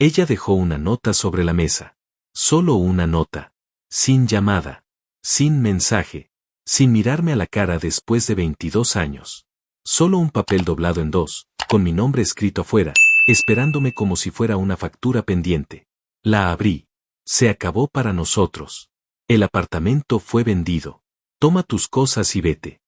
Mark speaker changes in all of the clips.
Speaker 1: Ella dejó una nota sobre la mesa. Solo una nota. Sin llamada. Sin mensaje. Sin mirarme a la cara después de 22 años. Solo un papel doblado en dos, con mi nombre escrito afuera, esperándome como si fuera una factura pendiente. La abrí. Se acabó para nosotros. El apartamento fue vendido. Toma tus cosas y vete.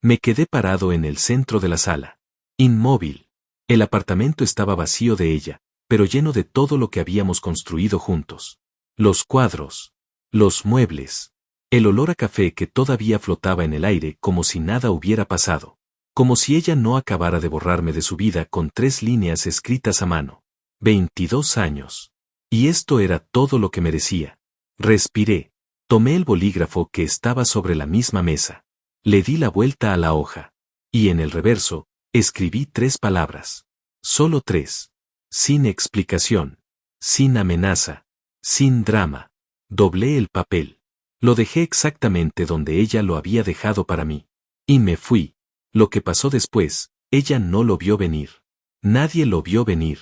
Speaker 1: Me quedé parado en el centro de la sala. Inmóvil. El apartamento estaba vacío de ella, pero lleno de todo lo que habíamos construido juntos. Los cuadros. Los muebles. El olor a café que todavía flotaba en el aire como si nada hubiera pasado. Como si ella no acabara de borrarme de su vida con 3 líneas escritas a mano. 22 años. Y esto era todo lo que merecía. Respiré. Tomé el bolígrafo que estaba sobre la misma mesa. Le di la vuelta a la hoja. Y en el reverso, escribí 3 palabras. Solo 3. Sin explicación. Sin amenaza. Sin drama. Doblé el papel. Lo dejé exactamente donde ella lo había dejado para mí. Y me fui. Lo que pasó después, ella no lo vio venir. Nadie lo vio venir.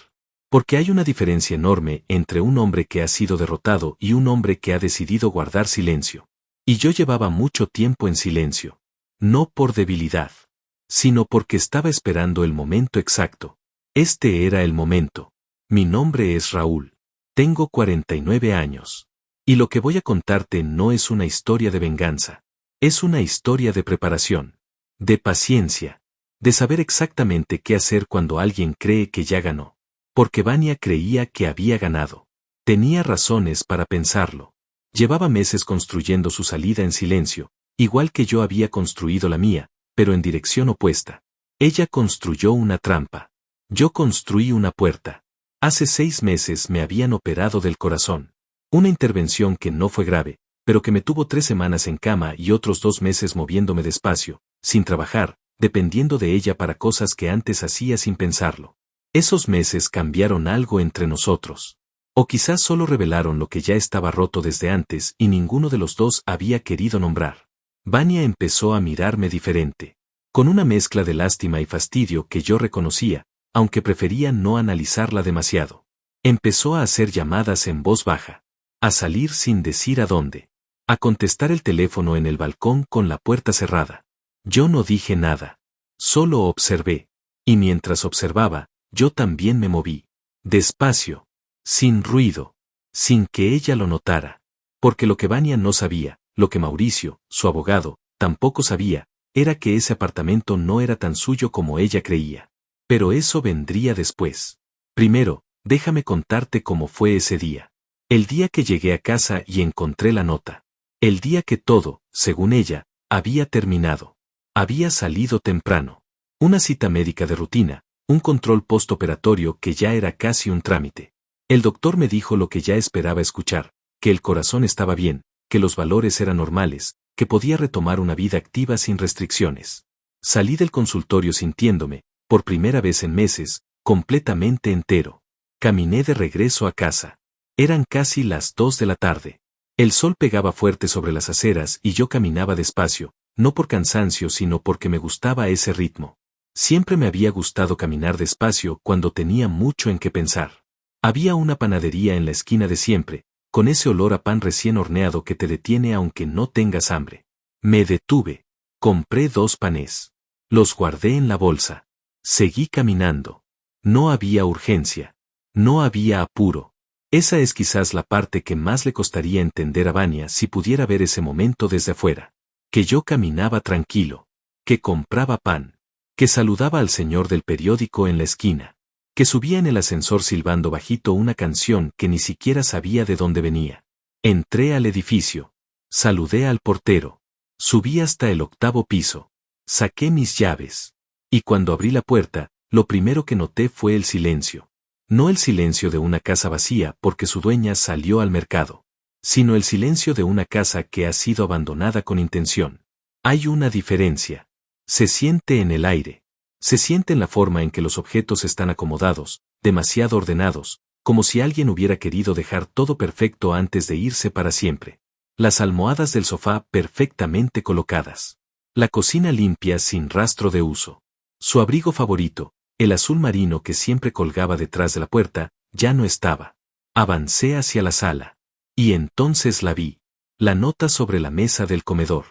Speaker 1: Porque hay una diferencia enorme entre un hombre que ha sido derrotado y un hombre que ha decidido guardar silencio. Y yo llevaba mucho tiempo en silencio. No por debilidad, sino porque estaba esperando el momento exacto. Este era el momento. Mi nombre es Raúl. Tengo 49 años. Y lo que voy a contarte no es una historia de venganza. Es una historia de preparación. De paciencia. De saber exactamente qué hacer cuando alguien cree que ya ganó. Porque Vania creía que había ganado. Tenía razones para pensarlo. Llevaba meses construyendo su salida en silencio, igual que yo había construido la mía, pero en dirección opuesta. Ella construyó una trampa. Yo construí una puerta. Hace 6 meses me habían operado del corazón. Una intervención que no fue grave, pero que me tuvo 3 semanas en cama y otros 2 meses moviéndome despacio, sin trabajar, dependiendo de ella para cosas que antes hacía sin pensarlo. Esos meses cambiaron algo entre nosotros. O quizás solo revelaron lo que ya estaba roto desde antes y ninguno de los dos había querido nombrar. Vania empezó a mirarme diferente. Con una mezcla de lástima y fastidio que yo reconocía, aunque prefería no analizarla demasiado. Empezó a hacer llamadas en voz baja. A salir sin decir a dónde. A contestar el teléfono en el balcón con la puerta cerrada. Yo no dije nada. Solo observé. Y mientras observaba, yo también me moví. Despacio. Sin ruido. Sin que ella lo notara. Porque lo que Vania no sabía, lo que Mauricio, su abogado, tampoco sabía, era que ese apartamento no era tan suyo como ella creía. Pero eso vendría después. Primero, déjame contarte cómo fue ese día. El día que llegué a casa y encontré la nota. El día que todo, según ella, había terminado. Había salido temprano. Una cita médica de rutina, un control postoperatorio que ya era casi un trámite. El doctor me dijo lo que ya esperaba escuchar, que el corazón estaba bien, que los valores eran normales, que podía retomar una vida activa sin restricciones. Salí del consultorio sintiéndome, por primera vez en meses, completamente entero. Caminé de regreso a casa. Eran casi las 2 de la tarde. El sol pegaba fuerte sobre las aceras y yo caminaba despacio, no por cansancio sino porque me gustaba ese ritmo. Siempre me había gustado caminar despacio cuando tenía mucho en qué pensar. Había una panadería en la esquina de siempre, con ese olor a pan recién horneado que te detiene aunque no tengas hambre. Me detuve. Compré 2 panes. Los guardé en la bolsa. Seguí caminando. No había urgencia. No había apuro. Esa es quizás la parte que más le costaría entender a Vania si pudiera ver ese momento desde afuera. Que yo caminaba tranquilo. Que compraba pan. Que saludaba al señor del periódico en la esquina. Que subía en el ascensor silbando bajito una canción que ni siquiera sabía de dónde venía. Entré al edificio. Saludé al portero. Subí hasta el 8º piso. Saqué mis llaves. Y cuando abrí la puerta, lo primero que noté fue el silencio. No el silencio de una casa vacía porque su dueña salió al mercado, sino el silencio de una casa que ha sido abandonada con intención. Hay una diferencia. Se siente en el aire. Se siente en la forma en que los objetos están acomodados, demasiado ordenados, como si alguien hubiera querido dejar todo perfecto antes de irse para siempre. Las almohadas del sofá perfectamente colocadas. La cocina limpia sin rastro de uso. Su abrigo favorito, el azul marino que siempre colgaba detrás de la puerta, ya no estaba. Avancé hacia la sala. Y entonces la vi. La nota sobre la mesa del comedor.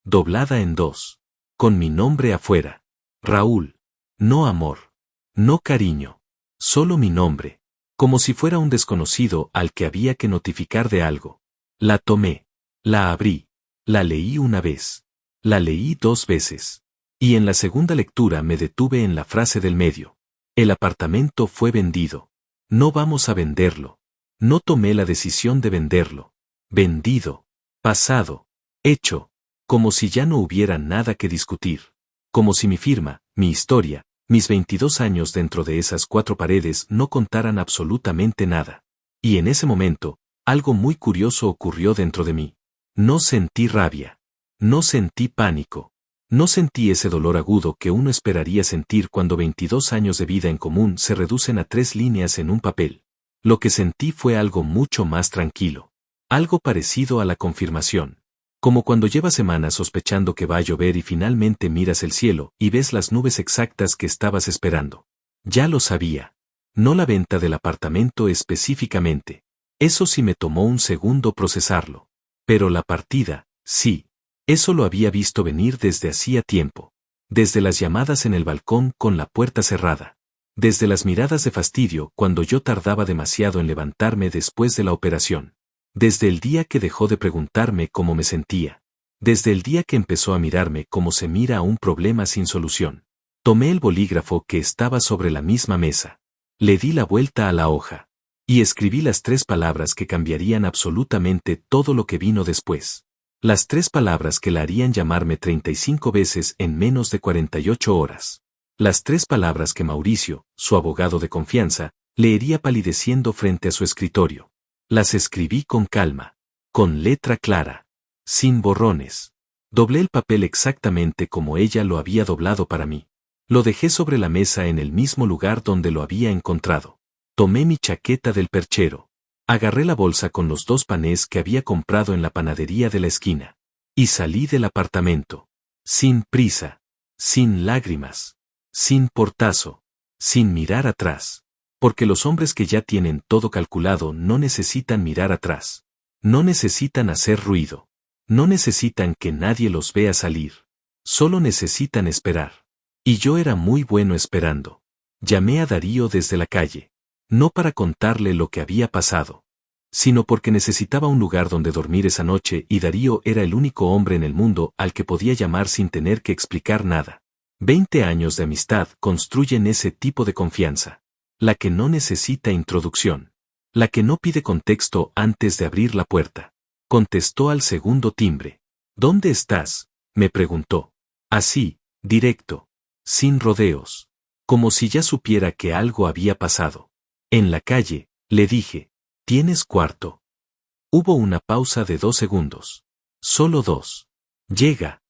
Speaker 1: Doblada en dos. Con mi nombre afuera. Raúl. No amor. No cariño. Solo mi nombre. Como si fuera un desconocido al que había que notificar de algo. La tomé. La abrí. La leí una vez. La leí 2 veces. Y en la segunda lectura me detuve en la frase del medio. El apartamento fue vendido. No vamos a venderlo. No tomé la decisión de venderlo. Vendido. Pasado. Hecho. Como si ya no hubiera nada que discutir. Como si mi firma, mi historia, mis 22 años dentro de esas 4 paredes no contaran absolutamente nada. Y en ese momento, algo muy curioso ocurrió dentro de mí. No sentí rabia. No sentí pánico. No sentí ese dolor agudo que uno esperaría sentir cuando 22 años de vida en común se reducen a 3 líneas en un papel. Lo que sentí fue algo mucho más tranquilo. Algo parecido a la confirmación. Como cuando llevas semanas sospechando que va a llover y finalmente miras el cielo y ves las nubes exactas que estabas esperando. Ya lo sabía. No la venta del apartamento específicamente. Eso sí me tomó un segundo procesarlo. Pero la partida, sí. Eso lo había visto venir desde hacía tiempo. Desde las llamadas en el balcón con la puerta cerrada. Desde las miradas de fastidio cuando yo tardaba demasiado en levantarme después de la operación. Desde el día que dejó de preguntarme cómo me sentía. Desde el día que empezó a mirarme como se mira a un problema sin solución. Tomé el bolígrafo que estaba sobre la misma mesa. Le di la vuelta a la hoja. Y escribí las 3 palabras que cambiarían absolutamente todo lo que vino después. Las 3 palabras que la harían llamarme 35 veces en menos de 48 horas. Las 3 palabras que Mauricio, su abogado de confianza, leería palideciendo frente a su escritorio. Las escribí con calma. Con letra clara. Sin borrones. Doblé el papel exactamente como ella lo había doblado para mí. Lo dejé sobre la mesa en el mismo lugar donde lo había encontrado. Tomé mi chaqueta del perchero. Agarré la bolsa con los 2 panés que había comprado en la panadería de la esquina. Y salí del apartamento. Sin prisa. Sin lágrimas. Sin portazo. Sin mirar atrás. Porque los hombres que ya tienen todo calculado no necesitan mirar atrás. No necesitan hacer ruido. No necesitan que nadie los vea salir. Solo necesitan esperar. Y yo era muy bueno esperando. Llamé a Darío desde la calle. No para contarle lo que había pasado, sino porque necesitaba un lugar donde dormir esa noche y Darío era el único hombre en el mundo al que podía llamar sin tener que explicar nada. 20 años de amistad construyen ese tipo de confianza. La que no necesita introducción. La que no pide contexto antes de abrir la puerta. Contestó al segundo timbre. ¿Dónde estás?, me preguntó. Así, directo. Sin rodeos. Como si ya supiera que algo había pasado. En la calle, le dije. ¿Tienes cuarto? Hubo una pausa de 2 segundos. Solo 2. Llega.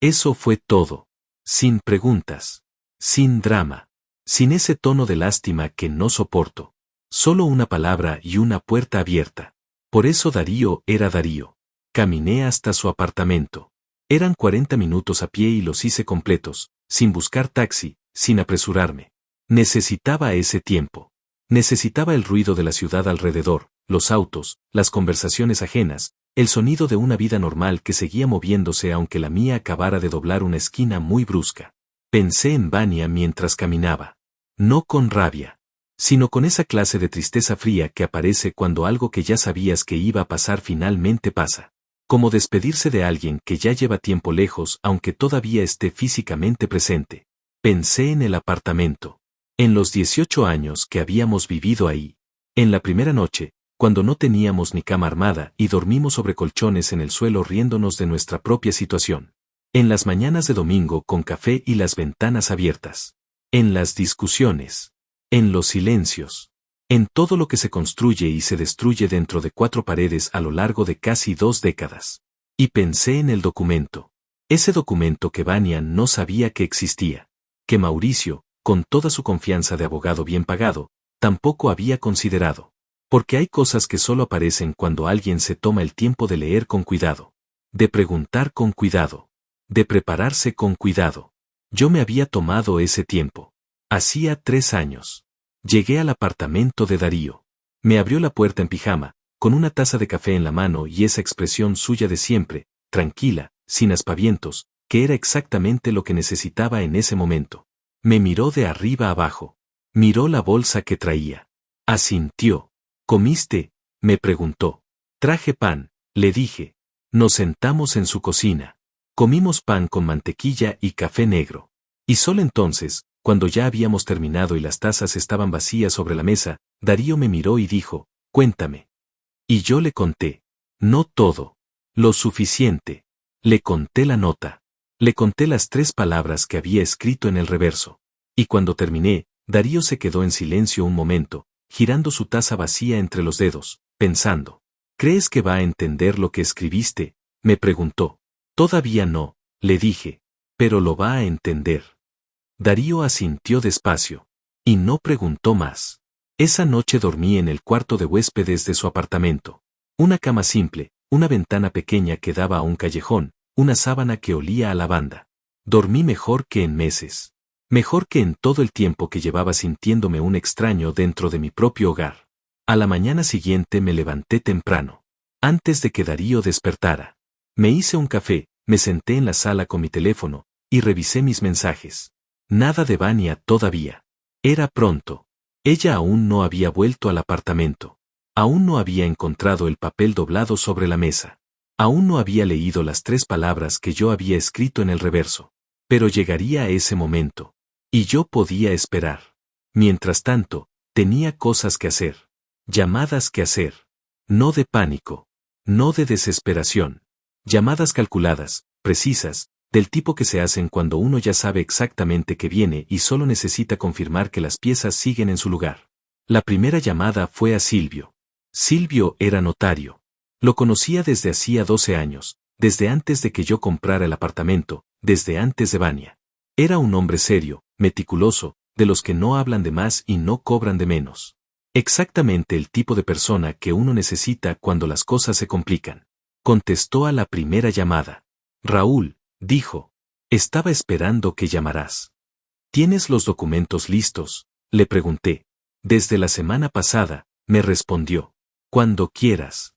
Speaker 1: Eso fue todo. Sin preguntas. Sin drama. Sin ese tono de lástima que no soporto. Solo una palabra y una puerta abierta. Por eso Darío era Darío. Caminé hasta su apartamento. Eran 40 minutos a pie y los hice completos, sin buscar taxi, sin apresurarme. Necesitaba ese tiempo. Necesitaba el ruido de la ciudad alrededor, los autos, las conversaciones ajenas, el sonido de una vida normal que seguía moviéndose aunque la mía acabara de doblar una esquina muy brusca. Pensé en Vania mientras caminaba. No con rabia, sino con esa clase de tristeza fría que aparece cuando algo que ya sabías que iba a pasar finalmente pasa. Como despedirse de alguien que ya lleva tiempo lejos aunque todavía esté físicamente presente. Pensé en el apartamento. En los 18 años que habíamos vivido ahí. En la primera noche, cuando no teníamos ni cama armada y dormimos sobre colchones en el suelo riéndonos de nuestra propia situación. En las mañanas de domingo con café y las ventanas abiertas. En las discusiones. En los silencios. En todo lo que se construye y se destruye dentro de 4 paredes a lo largo de casi 2 décadas. Y pensé en el documento. Ese documento que Vania no sabía que existía. Que Mauricio, con toda su confianza de abogado bien pagado, tampoco había considerado. Porque hay cosas que solo aparecen cuando alguien se toma el tiempo de leer con cuidado. De preguntar con cuidado. De prepararse con cuidado. Yo me había tomado ese tiempo. Hacía 3 años. Llegué al apartamento de Darío. Me abrió la puerta en pijama, con una taza de café en la mano y esa expresión suya de siempre, tranquila, sin aspavientos, que era exactamente lo que necesitaba en ese momento. Me miró de arriba abajo. Miró la bolsa que traía. Asintió. ¿Comiste?, me preguntó. Traje pan, le dije. Nos sentamos en su cocina. Comimos pan con mantequilla y café negro. Y solo entonces, cuando ya habíamos terminado y las tazas estaban vacías sobre la mesa, Darío me miró y dijo, cuéntame. Y yo le conté. No todo. Lo suficiente. Le conté la nota. Le conté las 3 palabras que había escrito en el reverso. Y cuando terminé, Darío se quedó en silencio un momento, girando su taza vacía entre los dedos, pensando. ¿Crees que va a entender lo que escribiste?, me preguntó. Todavía no, le dije. Pero lo va a entender. Darío asintió despacio. Y no preguntó más. Esa noche dormí en el cuarto de huéspedes de su apartamento. Una cama simple, una ventana pequeña que daba a un callejón, una sábana que olía a lavanda. Dormí mejor que en meses. Mejor que en todo el tiempo que llevaba sintiéndome un extraño dentro de mi propio hogar. A la mañana siguiente me levanté temprano. Antes de que Darío despertara. Me hice un café, me senté en la sala con mi teléfono, y revisé mis mensajes. Nada de Vania todavía. Era pronto. Ella aún no había vuelto al apartamento. Aún no había encontrado el papel doblado sobre la mesa. Aún no había leído las 3 palabras que yo había escrito en el reverso. Pero llegaría a ese momento. Y yo podía esperar. Mientras tanto, tenía cosas que hacer. Llamadas que hacer. No de pánico. No de desesperación. Llamadas calculadas, precisas, del tipo que se hacen cuando uno ya sabe exactamente qué viene y solo necesita confirmar que las piezas siguen en su lugar. La primera llamada fue a Silvio. Silvio era notario. Lo conocía desde hacía 12 años, desde antes de que yo comprara el apartamento, desde antes de Vania. Era un hombre serio, meticuloso, de los que no hablan de más y no cobran de menos. Exactamente el tipo de persona que uno necesita cuando las cosas se complican. Contestó a la primera llamada. Raúl, dijo. Estaba esperando que llamarás. ¿Tienes los documentos listos?, le pregunté. Desde la semana pasada, me respondió. Cuando quieras.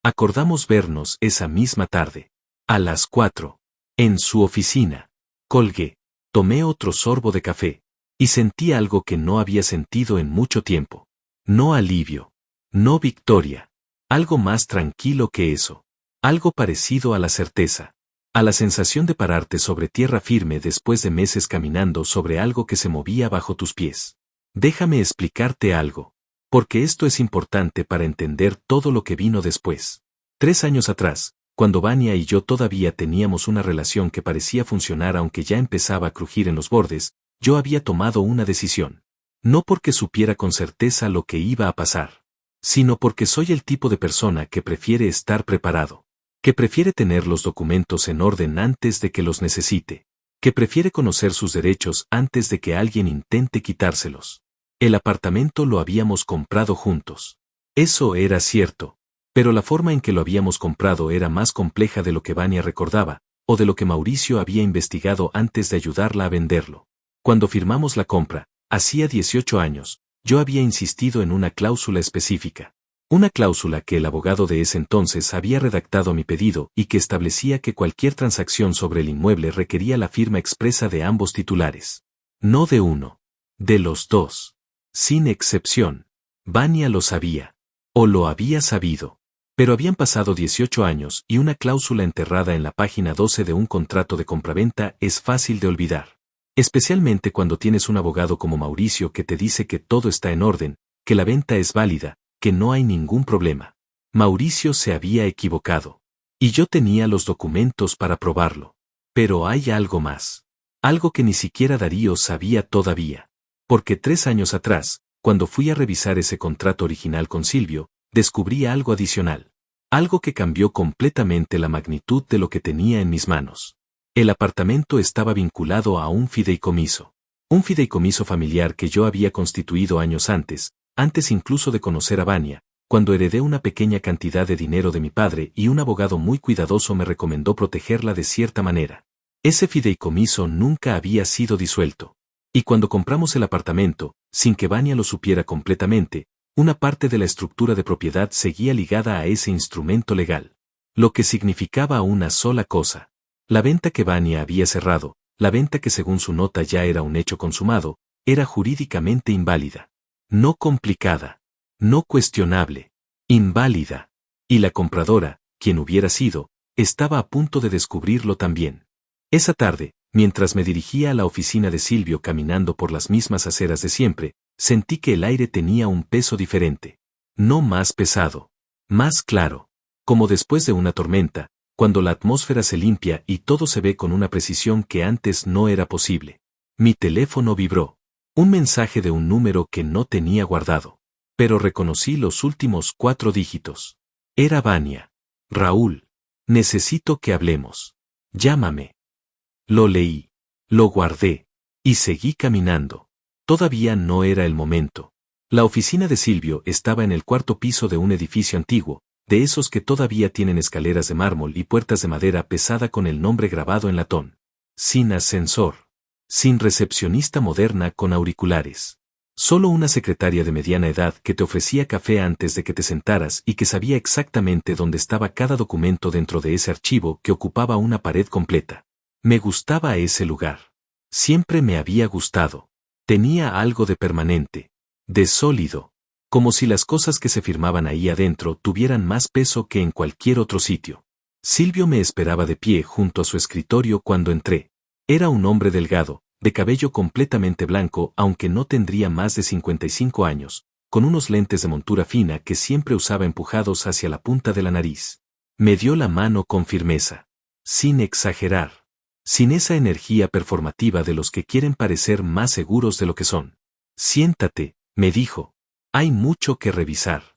Speaker 1: Acordamos vernos esa misma tarde. A las 4. En su oficina. Colgué. Tomé otro sorbo de café. Y sentí algo que no había sentido en mucho tiempo. No alivio. No victoria. Algo más tranquilo que eso. Algo parecido a la certeza. A la sensación de pararte sobre tierra firme después de meses caminando sobre algo que se movía bajo tus pies. Déjame explicarte algo. Porque esto es importante para entender todo lo que vino después. 3 años atrás, cuando Vania y yo todavía teníamos una relación que parecía funcionar aunque ya empezaba a crujir en los bordes, yo había tomado una decisión. No porque supiera con certeza lo que iba a pasar, sino porque soy el tipo de persona que prefiere estar preparado, que prefiere tener los documentos en orden antes de que los necesite, que prefiere conocer sus derechos antes de que alguien intente quitárselos. El apartamento lo habíamos comprado juntos. Eso era cierto, pero la forma en que lo habíamos comprado era más compleja de lo que Vania recordaba, o de lo que Mauricio había investigado antes de ayudarla a venderlo. Cuando firmamos la compra, hacía 18 años, yo había insistido en una cláusula específica. Una cláusula que el abogado de ese entonces había redactado a mi pedido y que establecía que cualquier transacción sobre el inmueble requería la firma expresa de ambos titulares. No de uno. De los dos. Sin excepción. Vania lo sabía. O lo había sabido. Pero habían pasado 18 años y una cláusula enterrada en la página 12 de un contrato de compraventa es fácil de olvidar. Especialmente cuando tienes un abogado como Mauricio que te dice que todo está en orden, que la venta es válida, que no hay ningún problema. Mauricio se había equivocado. Y yo tenía los documentos para probarlo. Pero hay algo más. Algo que ni siquiera Darío sabía todavía. Porque 3 años atrás, cuando fui a revisar ese contrato original con Silvio, descubrí algo adicional. Algo que cambió completamente la magnitud de lo que tenía en mis manos. El apartamento estaba vinculado a un fideicomiso. Un fideicomiso familiar que yo había constituido años antes incluso de conocer a Vania, cuando heredé una pequeña cantidad de dinero de mi padre y un abogado muy cuidadoso me recomendó protegerla de cierta manera. Ese fideicomiso nunca había sido disuelto. Y cuando compramos el apartamento, sin que Vania lo supiera completamente, una parte de la estructura de propiedad seguía ligada a ese instrumento legal. Lo que significaba una sola cosa. La venta que Vania había cerrado, la venta que según su nota ya era un hecho consumado, era jurídicamente inválida. No complicada. No cuestionable. Inválida. Y la compradora, quien hubiera sido, estaba a punto de descubrirlo también. Esa tarde, mientras me dirigía a la oficina de Silvio caminando por las mismas aceras de siempre, sentí que el aire tenía un peso diferente. No más pesado. Más claro. Como después de una tormenta, cuando la atmósfera se limpia y todo se ve con una precisión que antes no era posible. Mi teléfono vibró. Un mensaje de un número que no tenía guardado. Pero reconocí los últimos 4 dígitos. Era Vania. Raúl. Necesito que hablemos. Llámame. Lo leí. Lo guardé. Y seguí caminando. Todavía no era el momento. La oficina de Silvio estaba en el 4º piso de un edificio antiguo, de esos que todavía tienen escaleras de mármol y puertas de madera pesada con el nombre grabado en latón. Sin ascensor. Sin recepcionista moderna con auriculares. Solo una secretaria de mediana edad que te ofrecía café antes de que te sentaras y que sabía exactamente dónde estaba cada documento dentro de ese archivo que ocupaba una pared completa. Me gustaba ese lugar. Siempre me había gustado. Tenía algo de permanente. De sólido. Como si las cosas que se firmaban ahí adentro tuvieran más peso que en cualquier otro sitio. Silvio me esperaba de pie junto a su escritorio cuando entré. Era un hombre delgado, de cabello completamente blanco aunque no tendría más de 55 años, con unos lentes de montura fina que siempre usaba empujados hacia la punta de la nariz. Me dio la mano con firmeza. Sin exagerar. Sin esa energía performativa de los que quieren parecer más seguros de lo que son. Siéntate, me dijo. Hay mucho que revisar.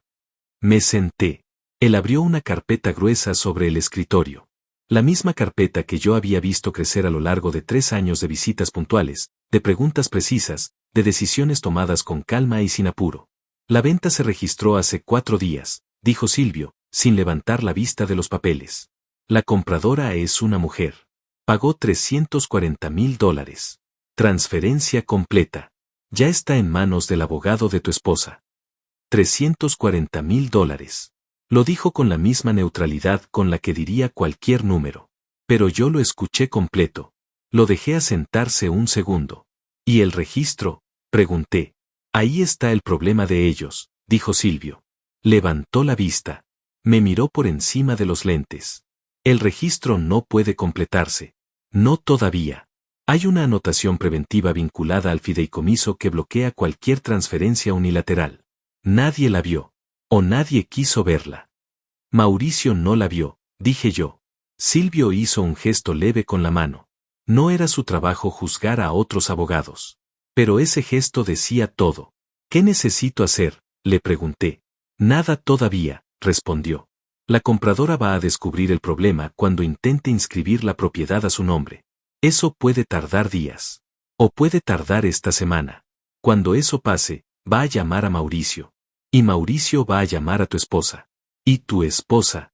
Speaker 1: Me senté. Él abrió una carpeta gruesa sobre el escritorio. La misma carpeta que yo había visto crecer a lo largo de 3 años de visitas puntuales, de preguntas precisas, de decisiones tomadas con calma y sin apuro. La venta se registró hace 4 días, dijo Silvio, sin levantar la vista de los papeles. La compradora es una mujer. Pagó $340,000. Transferencia completa. Ya está en manos del abogado de tu esposa. $340,000. Lo dijo con la misma neutralidad con la que diría cualquier número. Pero yo lo escuché completo. Lo dejé asentarse un segundo. ¿Y el registro? Pregunté. Ahí está el problema de ellos, dijo Silvio. Levantó la vista. Me miró por encima de los lentes. El registro no puede completarse. No todavía. Hay una anotación preventiva vinculada al fideicomiso que bloquea cualquier transferencia unilateral. Nadie la vio. O nadie quiso verla. Mauricio no la vio, dije yo. Silvio hizo un gesto leve con la mano. No era su trabajo juzgar a otros abogados. Pero ese gesto decía todo. ¿Qué necesito hacer?, le pregunté. Nada todavía, respondió. La compradora va a descubrir el problema cuando intente inscribir la propiedad a su nombre. Eso puede tardar días. O puede tardar esta semana. Cuando eso pase, va a llamar a Mauricio. Y Mauricio va a llamar a tu esposa. ¿Y tu esposa?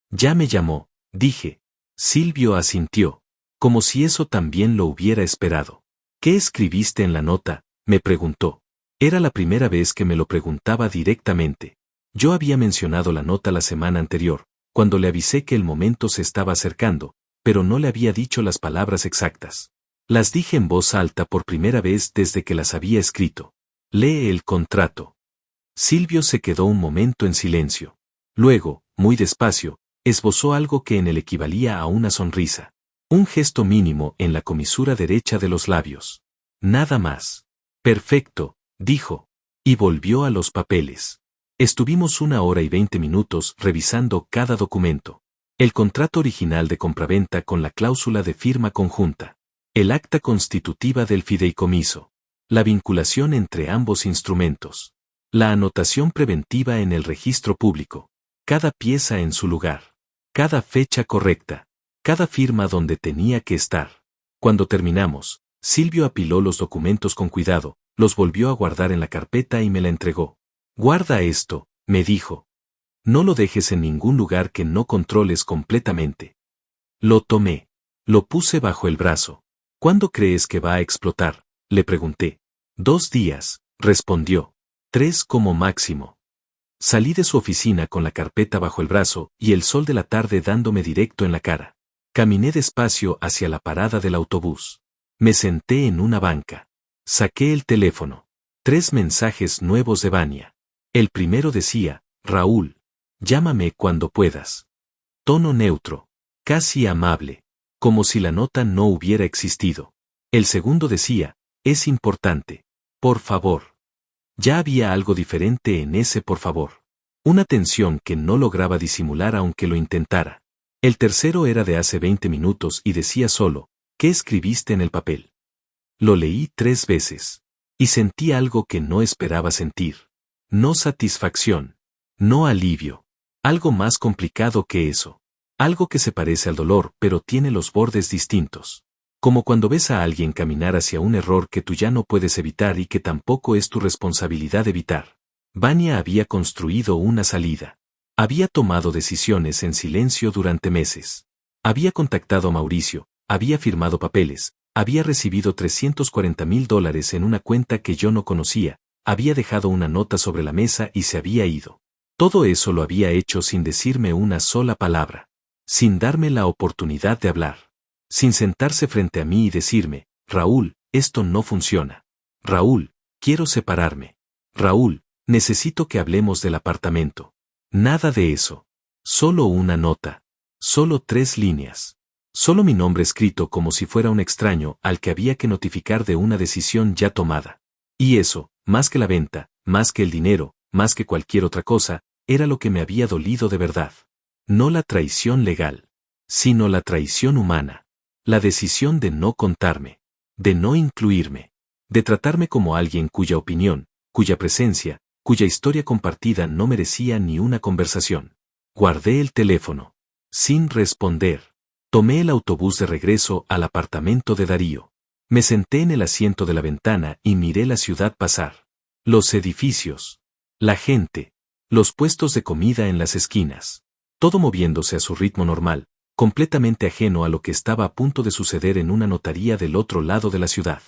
Speaker 1: Ya me llamó, dije. Silvio asintió. Como si eso también lo hubiera esperado. ¿Qué escribiste en la nota?, me preguntó. Era la primera vez que me lo preguntaba directamente. Yo había mencionado la nota la semana anterior, cuando le avisé que el momento se estaba acercando, pero no le había dicho las palabras exactas. Las dije en voz alta por primera vez desde que las había escrito. Lee el contrato. Silvio se quedó un momento en silencio. Luego, muy despacio, esbozó algo que en él equivalía a una sonrisa. Un gesto mínimo en la comisura derecha de los labios. Nada más. Perfecto, dijo. Y volvió a los papeles. Estuvimos 1 hora y 20 minutos revisando cada documento. El contrato original de compraventa con la cláusula de firma conjunta. El acta constitutiva del fideicomiso. La vinculación entre ambos instrumentos. La anotación preventiva en el registro público. Cada pieza en su lugar. Cada fecha correcta. Cada firma donde tenía que estar. Cuando terminamos, Silvio apiló los documentos con cuidado, los volvió a guardar en la carpeta y me la entregó. Guarda esto, me dijo. No lo dejes en ningún lugar que no controles completamente. Lo tomé. Lo puse bajo el brazo. ¿Cuándo crees que va a explotar?, Le pregunté. 2 días, respondió. 3 como máximo. Salí de su oficina con la carpeta bajo el brazo y el sol de la tarde dándome directo en la cara. Caminé despacio hacia la parada del autobús. Me senté en una banca. Saqué el teléfono. 3 mensajes nuevos de Vania. El primero decía, Raúl, llámame cuando puedas. Tono neutro, casi amable, como si la nota no hubiera existido. El segundo decía, es importante, por favor. Ya había algo diferente en ese por favor. Una tensión que no lograba disimular aunque lo intentara. El tercero era de hace 20 minutos y decía solo, ¿qué escribiste en el papel? Lo leí 3 veces. Y sentí algo que no esperaba sentir. No satisfacción. No alivio. Algo más complicado que eso. Algo que se parece al dolor pero tiene los bordes distintos. Como cuando ves a alguien caminar hacia un error que tú ya no puedes evitar y que tampoco es tu responsabilidad evitar. Vania había construido una salida. Había tomado decisiones en silencio durante meses. Había contactado a Mauricio, había firmado papeles, había recibido $340,000 en una cuenta que yo no conocía, había dejado una nota sobre la mesa y se había ido. Todo eso lo había hecho sin decirme una sola palabra. Sin darme la oportunidad de hablar. Sin sentarse frente a mí y decirme, Raúl, esto no funciona. Raúl, quiero separarme. Raúl, necesito que hablemos del apartamento. Nada de eso. Solo una nota. Solo 3 líneas. Solo mi nombre escrito como si fuera un extraño al que había que notificar de una decisión ya tomada. Y eso, más que la venta, más que el dinero, más que cualquier otra cosa, era lo que me había dolido de verdad. No la traición legal, sino la traición humana. La decisión de no contarme, de no incluirme, de tratarme como alguien cuya opinión, cuya presencia, cuya historia compartida no merecía ni una conversación. Guardé el teléfono. Sin responder. Tomé el autobús de regreso al apartamento de Darío. Me senté en el asiento de la ventana y miré la ciudad pasar. Los edificios. La gente. Los puestos de comida en las esquinas. Todo moviéndose a su ritmo normal, completamente ajeno a lo que estaba a punto de suceder en una notaría del otro lado de la ciudad.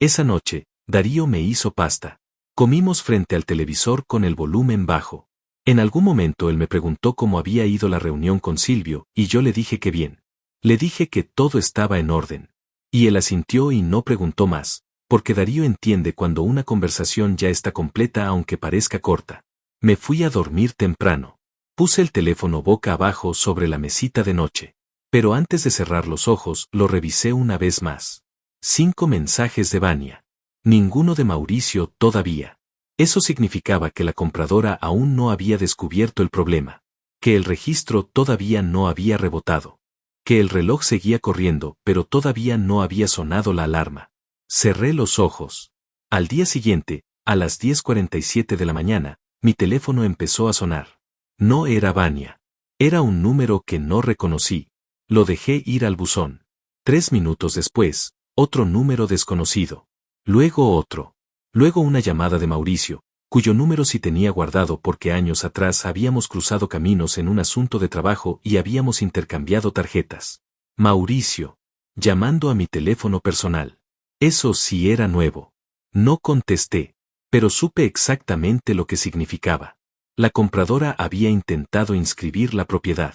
Speaker 1: Esa noche, Darío me hizo pasta. Comimos frente al televisor con el volumen bajo. En algún momento él me preguntó cómo había ido la reunión con Silvio, y yo le dije que bien. Le dije que todo estaba en orden. Y él asintió y no preguntó más, porque Darío entiende cuando una conversación ya está completa aunque parezca corta. Me fui a dormir temprano. Puse el teléfono boca abajo sobre la mesita de noche. Pero antes de cerrar los ojos, lo revisé una vez más. 5 mensajes de Vania. Ninguno de Mauricio todavía. Eso significaba que la compradora aún no había descubierto el problema. Que el registro todavía no había rebotado. Que el reloj seguía corriendo, pero todavía no había sonado la alarma. Cerré los ojos. Al día siguiente, a las 10:47 de la mañana, mi teléfono empezó a sonar. No era Vania. Era un número que no reconocí. Lo dejé ir al buzón. 3 minutos después, otro número desconocido. Luego otro. Luego una llamada de Mauricio, cuyo número sí tenía guardado porque años atrás habíamos cruzado caminos en un asunto de trabajo y habíamos intercambiado tarjetas. Mauricio. Llamando a mi teléfono personal. Eso sí era nuevo. No contesté, pero supe exactamente lo que significaba. La compradora había intentado inscribir la propiedad.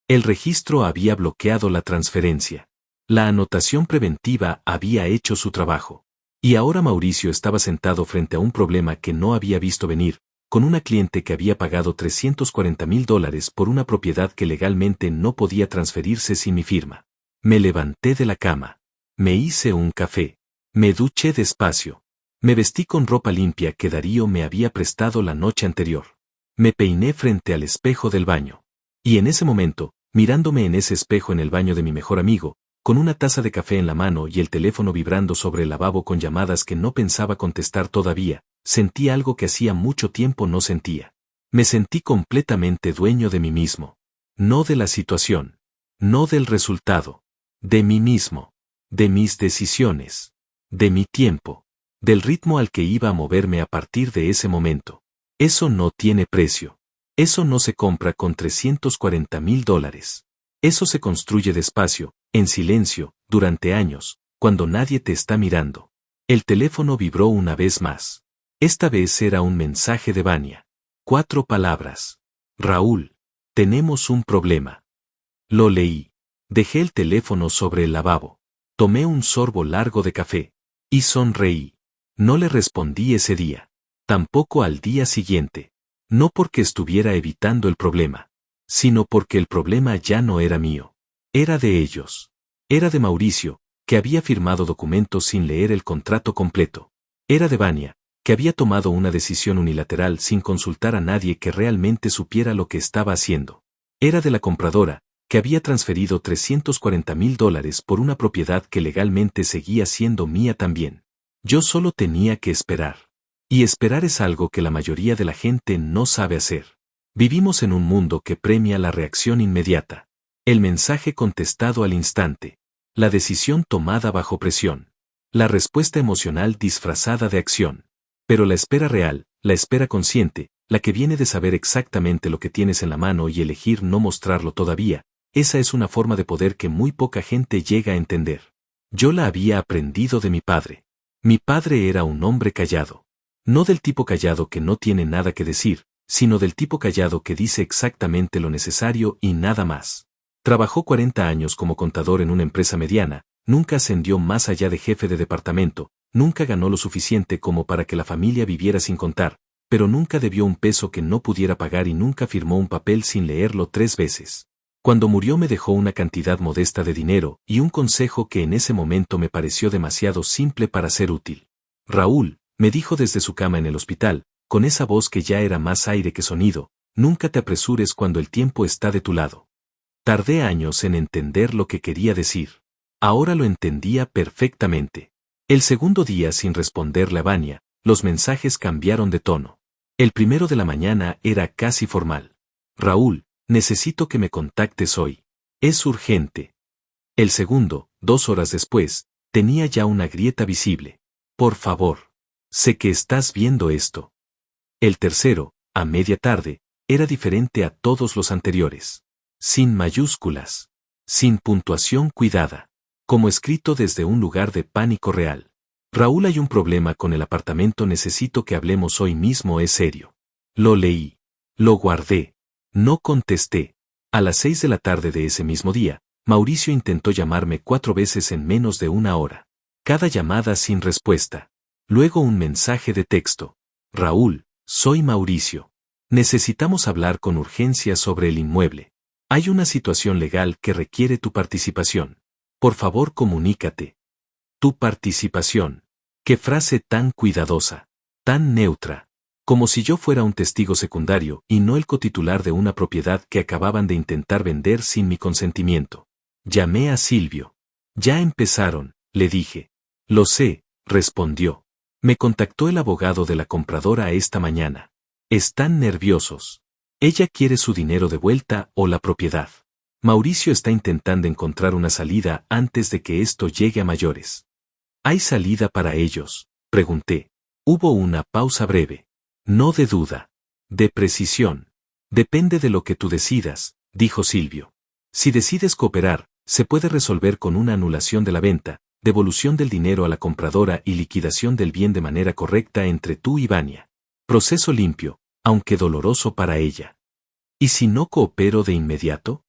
Speaker 1: El registro había bloqueado la transferencia. La anotación preventiva había hecho su trabajo. Y ahora Mauricio estaba sentado frente a un problema que no había visto venir, con una cliente que había pagado $340,000 por una propiedad que legalmente no podía transferirse sin mi firma. Me levanté de la cama. Me hice un café. Me duché despacio. Me vestí con ropa limpia que Darío me había prestado la noche anterior. Me peiné frente al espejo del baño. Y en ese momento, mirándome en ese espejo en el baño de mi mejor amigo, con una taza de café en la mano y el teléfono vibrando sobre el lavabo con llamadas que no pensaba contestar todavía, sentí algo que hacía mucho tiempo no sentía. Me sentí completamente dueño de mí mismo. No de la situación. No del resultado. De mí mismo. De mis decisiones. De mi tiempo. Del ritmo al que iba a moverme a partir de ese momento. Eso no tiene precio. Eso no se compra con $340,000. Eso se construye despacio, en silencio, durante años, cuando nadie te está mirando. El teléfono vibró una vez más. Esta vez era un mensaje de Vania. 4 palabras. Raúl, tenemos un problema. Lo leí. Dejé el teléfono sobre el lavabo. Tomé un sorbo largo de café. Y sonreí. No le respondí ese día. Tampoco al día siguiente. No porque estuviera evitando el problema, sino porque el problema ya no era mío. Era de ellos. Era de Mauricio, que había firmado documentos sin leer el contrato completo. Era de Vania, que había tomado una decisión unilateral sin consultar a nadie que realmente supiera lo que estaba haciendo. Era de la compradora, que había transferido $340,000 por una propiedad que legalmente seguía siendo mía también. Yo solo tenía que esperar. Y esperar es algo que la mayoría de la gente no sabe hacer. Vivimos en un mundo que premia la reacción inmediata. El mensaje contestado al instante. La decisión tomada bajo presión. La respuesta emocional disfrazada de acción. Pero la espera real, la espera consciente, la que viene de saber exactamente lo que tienes en la mano y elegir no mostrarlo todavía, esa es una forma de poder que muy poca gente llega a entender. Yo la había aprendido de mi padre. Mi padre era un hombre callado. No del tipo callado que no tiene nada que decir, sino del tipo callado que dice exactamente lo necesario y nada más. Trabajó 40 años como contador en una empresa mediana, nunca ascendió más allá de jefe de departamento, nunca ganó lo suficiente como para que la familia viviera sin contar, pero nunca debió un peso que no pudiera pagar y nunca firmó un papel sin leerlo 3 veces. Cuando murió me dejó una cantidad modesta de dinero y un consejo que en ese momento me pareció demasiado simple para ser útil. Raúl, me dijo desde su cama en el hospital, con esa voz que ya era más aire que sonido, nunca te apresures cuando el tiempo está de tu lado. Tardé años en entender lo que quería decir. Ahora lo entendía perfectamente. El segundo día sin responderle a Vania, los mensajes cambiaron de tono. El primero de la mañana era casi formal. Raúl, necesito que me contactes hoy. Es urgente. El segundo, 2 horas después, tenía ya una grieta visible. Por favor. Sé que estás viendo esto. El tercero, a media tarde, era diferente a todos los anteriores. Sin mayúsculas. Sin puntuación cuidada. Como escrito desde un lugar de pánico real. Raúl, hay un problema con el apartamento, necesito que hablemos hoy mismo, es serio. Lo leí. Lo guardé. No contesté. A las 6 de la tarde de ese mismo día, Mauricio intentó llamarme 4 veces en menos de 1 hora. Cada llamada sin respuesta. Luego un mensaje de texto. Raúl, soy Mauricio. Necesitamos hablar con urgencia sobre el inmueble. Hay una situación legal que requiere tu participación. Por favor, comunícate. Tu participación. Qué frase tan cuidadosa, tan neutra. Como si yo fuera un testigo secundario y no el cotitular de una propiedad que acababan de intentar vender sin mi consentimiento. Llamé a Silvio. Ya empezaron, le dije. Lo sé, respondió. Me contactó el abogado de la compradora esta mañana. Están nerviosos. Ella quiere su dinero de vuelta o la propiedad. Mauricio está intentando encontrar una salida antes de que esto llegue a mayores. ¿Hay salida para ellos?, pregunté. Hubo una pausa breve. No de duda. De precisión. Depende de lo que tú decidas, dijo Silvio. Si decides cooperar, se puede resolver con una anulación de la venta, devolución del dinero a la compradora y liquidación del bien de manera correcta entre tú y Vania. Proceso limpio, aunque doloroso para ella. ¿Y si no coopero de inmediato?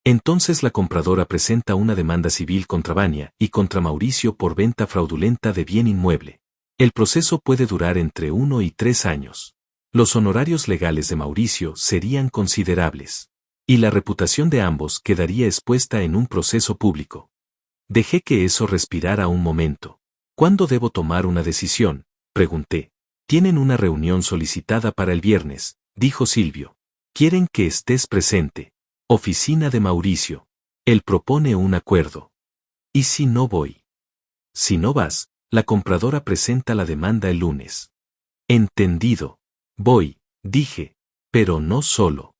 Speaker 1: Entonces la compradora presenta una demanda civil contra Vania y contra Mauricio por venta fraudulenta de bien inmueble. El proceso puede durar entre 1 y 3 años. Los honorarios legales de Mauricio serían considerables. Y la reputación de ambos quedaría expuesta en un proceso público. Dejé que eso respirara un momento. ¿Cuándo debo tomar una decisión?, pregunté. Tienen una reunión solicitada para el viernes, dijo Silvio. Quieren que estés presente. Oficina de Mauricio. Él propone un acuerdo. ¿Y si no voy? Si no vas, la compradora presenta la demanda el lunes. Entendido. Voy, dije. Pero no solo.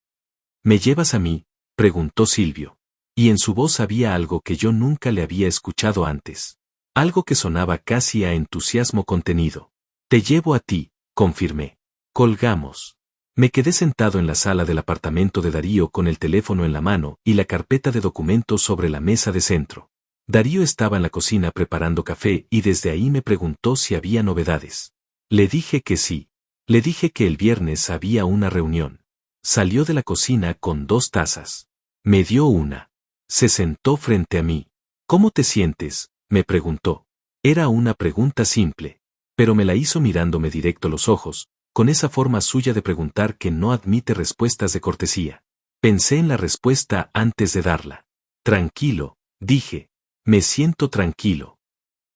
Speaker 1: ¿Me llevas a mí?, preguntó Silvio. Y en su voz había algo que yo nunca le había escuchado antes. Algo que sonaba casi a entusiasmo contenido. Te llevo a ti, confirmé. Colgamos. Me quedé sentado en la sala del apartamento de Darío con el teléfono en la mano y la carpeta de documentos sobre la mesa de centro. Darío estaba en la cocina preparando café y desde ahí me preguntó si había novedades. Le dije que sí. Le dije que el viernes había una reunión. Salió de la cocina con 2 tazas. Me dio una. Se sentó frente a mí. ¿Cómo te sientes?, me preguntó. Era una pregunta simple, pero me la hizo mirándome directo a los ojos, con esa forma suya de preguntar que no admite respuestas de cortesía. Pensé en la respuesta antes de darla. Tranquilo, dije. Me siento tranquilo.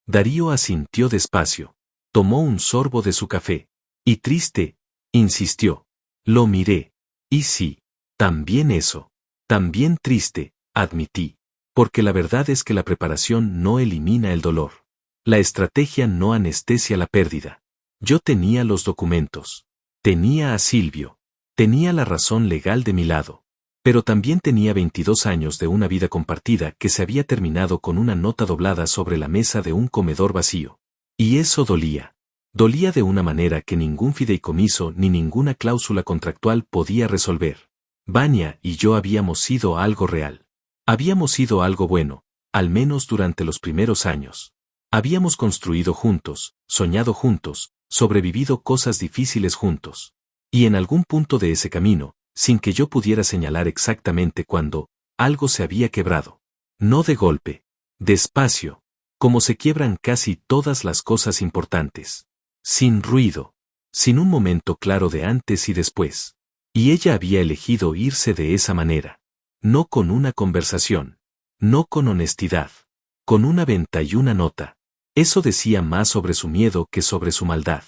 Speaker 1: Darío asintió despacio. Tomó un sorbo de su café. ¿Y triste?, insistió. Lo miré. Y sí, también eso. También triste, admití. Porque la verdad es que la preparación no elimina el dolor. La estrategia no anestesia la pérdida. Yo tenía los documentos. Tenía a Silvio. Tenía la razón legal de mi lado. Pero también tenía 22 años de una vida compartida que se había terminado con una nota doblada sobre la mesa de un comedor vacío. Y eso dolía. Dolía de una manera que ningún fideicomiso ni ninguna cláusula contractual podía resolver. Vania y yo habíamos sido algo real. Habíamos sido algo bueno, al menos durante los primeros años. Habíamos construido juntos, soñado juntos, sobrevivido cosas difíciles juntos. Y en algún punto de ese camino, sin que yo pudiera señalar exactamente cuándo, algo se había quebrado. No de golpe. Despacio. Como se quiebran casi todas las cosas importantes. Sin ruido. Sin un momento claro de antes y después. Y ella había elegido irse de esa manera. No con una conversación. No con honestidad. Con una venta y una nota. Eso decía más sobre su miedo que sobre su maldad.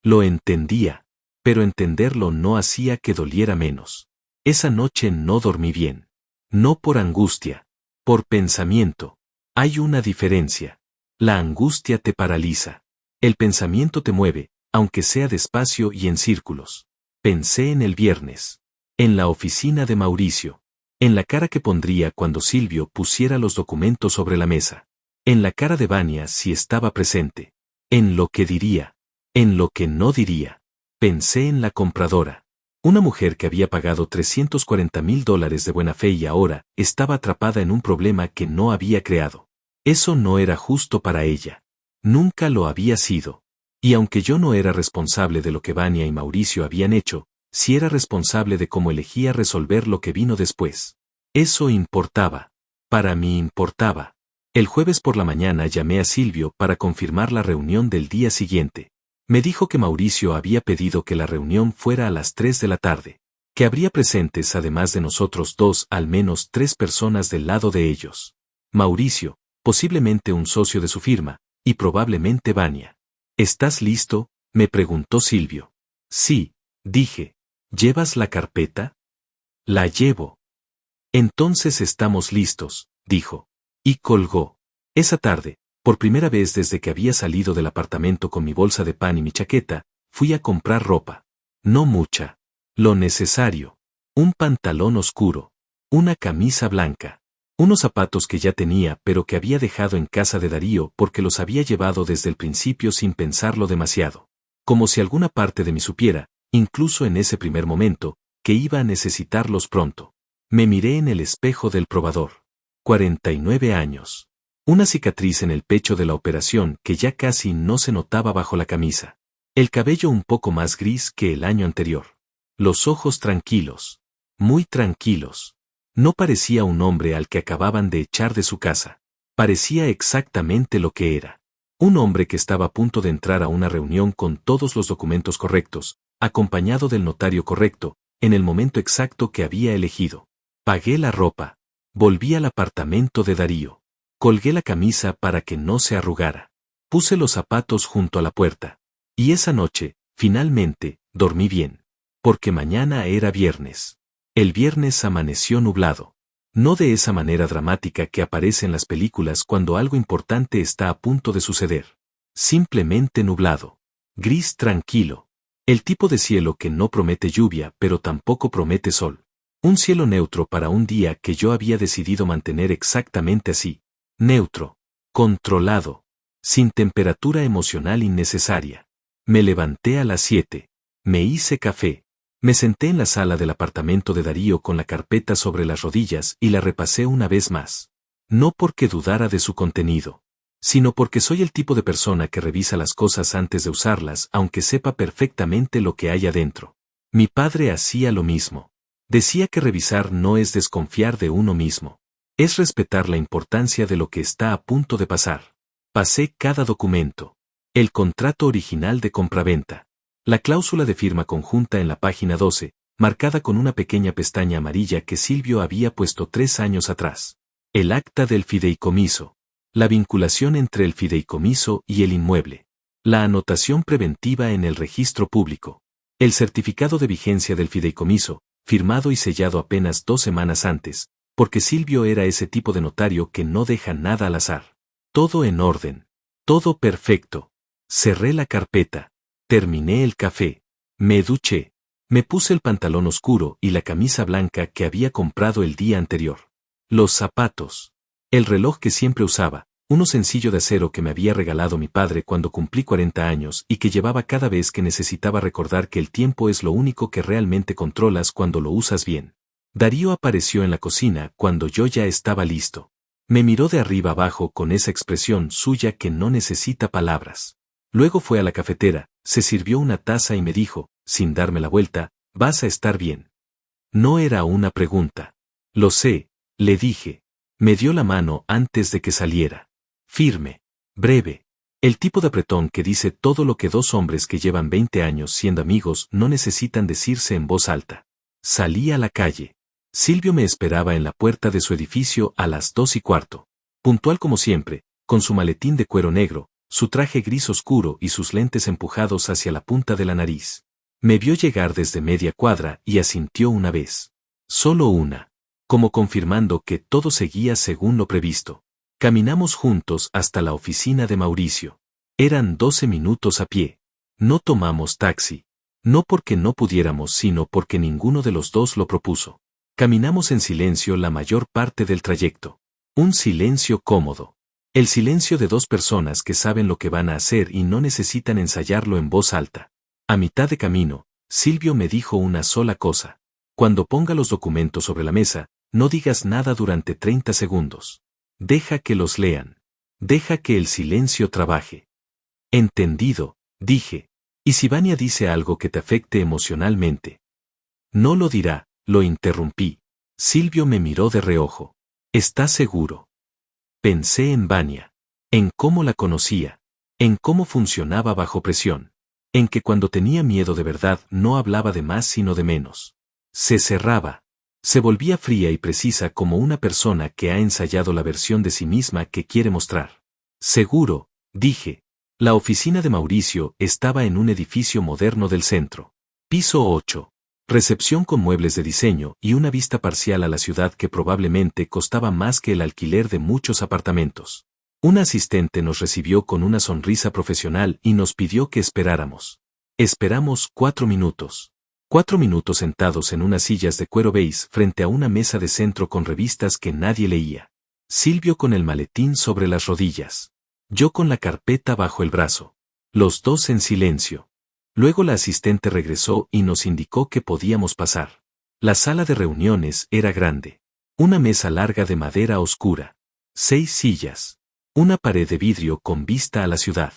Speaker 1: Lo entendía. Pero entenderlo no hacía que doliera menos. Esa noche no dormí bien. No por angustia. Por pensamiento. Hay una diferencia. La angustia te paraliza. El pensamiento te mueve, aunque sea despacio y en círculos. Pensé en el viernes. En la oficina de Mauricio. En la cara que pondría cuando Silvio pusiera los documentos sobre la mesa. En la cara de Vania si estaba presente. En lo que diría. En lo que no diría. Pensé en la compradora. Una mujer que había pagado $340,000 de buena fe y ahora estaba atrapada en un problema que no había creado. Eso no era justo para ella. Nunca lo había sido. Y aunque yo no era responsable de lo que Vania y Mauricio habían hecho, sí era responsable de cómo elegía resolver lo que vino después. Eso importaba. Para mí importaba. El jueves por la mañana llamé a Silvio para confirmar la reunión del día siguiente. Me dijo que Mauricio había pedido que la reunión fuera a las 3 de la tarde, que habría presentes además de nosotros 2 al menos 3 personas del lado de ellos. Mauricio, posiblemente un socio de su firma, y probablemente Vania. ¿Estás listo?, me preguntó Silvio. Sí, dije. ¿Llevas la carpeta? La llevo. Entonces estamos listos, dijo. Y colgó. Esa tarde, por primera vez desde que había salido del apartamento con mi bolsa de pan y mi chaqueta, fui a comprar ropa. No mucha. Lo necesario. Un pantalón oscuro. Una camisa blanca. Unos zapatos que ya tenía pero que había dejado en casa de Darío porque los había llevado desde el principio sin pensarlo demasiado. Como si alguna parte de mí supiera, incluso en ese primer momento, que iba a necesitarlos pronto. Me miré en el espejo del probador. 49 años. Una cicatriz en el pecho de la operación que ya casi no se notaba bajo la camisa. El cabello un poco más gris que el año anterior. Los ojos tranquilos. Muy tranquilos. No parecía un hombre al que acababan de echar de su casa. Parecía exactamente lo que era. Un hombre que estaba a punto de entrar a una reunión con todos los documentos correctos, acompañado del notario correcto, en el momento exacto que había elegido. Pagué la ropa. Volví al apartamento de Darío. Colgué la camisa para que no se arrugara. Puse los zapatos junto a la puerta. Y esa noche, finalmente, dormí bien. Porque mañana era viernes. El viernes amaneció nublado. No de esa manera dramática que aparece en las películas cuando algo importante está a punto de suceder. Simplemente nublado. Gris tranquilo. El tipo de cielo que no promete lluvia pero tampoco promete sol. Un cielo neutro para un día que yo había decidido mantener exactamente así. Neutro. Controlado. Sin temperatura emocional innecesaria. Me levanté a las 7. Me hice café. Me senté en la sala del apartamento de Darío con la carpeta sobre las rodillas y la repasé una vez más. No porque dudara de su contenido, sino porque soy el tipo de persona que revisa las cosas antes de usarlas, aunque sepa perfectamente lo que hay adentro. Mi padre hacía lo mismo. Decía que revisar no es desconfiar de uno mismo. Es respetar la importancia de lo que está a punto de pasar. Pasé cada documento. El contrato original de compraventa. La cláusula de firma conjunta en la página 12, marcada con una pequeña pestaña amarilla que Silvio había puesto 3 años atrás. El acta del fideicomiso. La vinculación entre el fideicomiso y el inmueble. La anotación preventiva en el registro público. El certificado de vigencia del fideicomiso, firmado y sellado apenas 2 semanas antes, porque Silvio era ese tipo de notario que no deja nada al azar. Todo en orden. Todo perfecto. Cerré la carpeta. Terminé el café. Me duché. Me puse el pantalón oscuro y la camisa blanca que había comprado el día anterior. Los zapatos. El reloj que siempre usaba, uno sencillo de acero que me había regalado mi padre cuando cumplí 40 años y que llevaba cada vez que necesitaba recordar que el tiempo es lo único que realmente controlas cuando lo usas bien. Darío apareció en la cocina cuando yo ya estaba listo. Me miró de arriba abajo con esa expresión suya que no necesita palabras. Luego fue a la cafetera, se sirvió una taza y me dijo, sin darme la vuelta, «Vas a estar bien». No era una pregunta. Lo sé, le dije. Me dio la mano antes de que saliera. Firme. Breve. El tipo de apretón que dice todo lo que 2 hombres que llevan 20 años siendo amigos no necesitan decirse en voz alta. Salí a la calle. Silvio me esperaba en la puerta de su edificio a las 2:15. Puntual como siempre, con su maletín de cuero negro, su traje gris oscuro y sus lentes empujados hacia la punta de la nariz. Me vio llegar desde media cuadra y asintió una vez. Solo una. Como confirmando que todo seguía según lo previsto. Caminamos juntos hasta la oficina de Mauricio. Eran 12 minutos a pie. No tomamos taxi. No porque no pudiéramos, sino porque ninguno de los dos lo propuso. Caminamos en silencio la mayor parte del trayecto. Un silencio cómodo. El silencio de 2 personas que saben lo que van a hacer y no necesitan ensayarlo en voz alta. A mitad de camino, Silvio me dijo una sola cosa. Cuando ponga los documentos sobre la mesa, no digas nada durante 30 segundos. Deja que los lean. Deja que el silencio trabaje. Entendido, dije. ¿Y si Vania dice algo que te afecte emocionalmente? No lo dirá, lo interrumpí. Silvio me miró de reojo. ¿Estás seguro? Pensé en Vania. En cómo la conocía. En cómo funcionaba bajo presión. En que cuando tenía miedo de verdad no hablaba de más sino de menos. Se cerraba. Se volvía fría y precisa como una persona que ha ensayado la versión de sí misma que quiere mostrar. Seguro, dije. La oficina de Mauricio estaba en un edificio moderno del centro. Piso 8. Recepción con muebles de diseño y una vista parcial a la ciudad que probablemente costaba más que el alquiler de muchos apartamentos. Un asistente nos recibió con una sonrisa profesional y nos pidió que esperáramos. Esperamos 4 minutos. 4 minutos sentados en unas sillas de cuero beige frente a una mesa de centro con revistas que nadie leía. Silvio con el maletín sobre las rodillas. Yo con la carpeta bajo el brazo. Los dos en silencio. Luego la asistente regresó y nos indicó que podíamos pasar. La sala de reuniones era grande. Una mesa larga de madera oscura. 6 sillas. Una pared de vidrio con vista a la ciudad.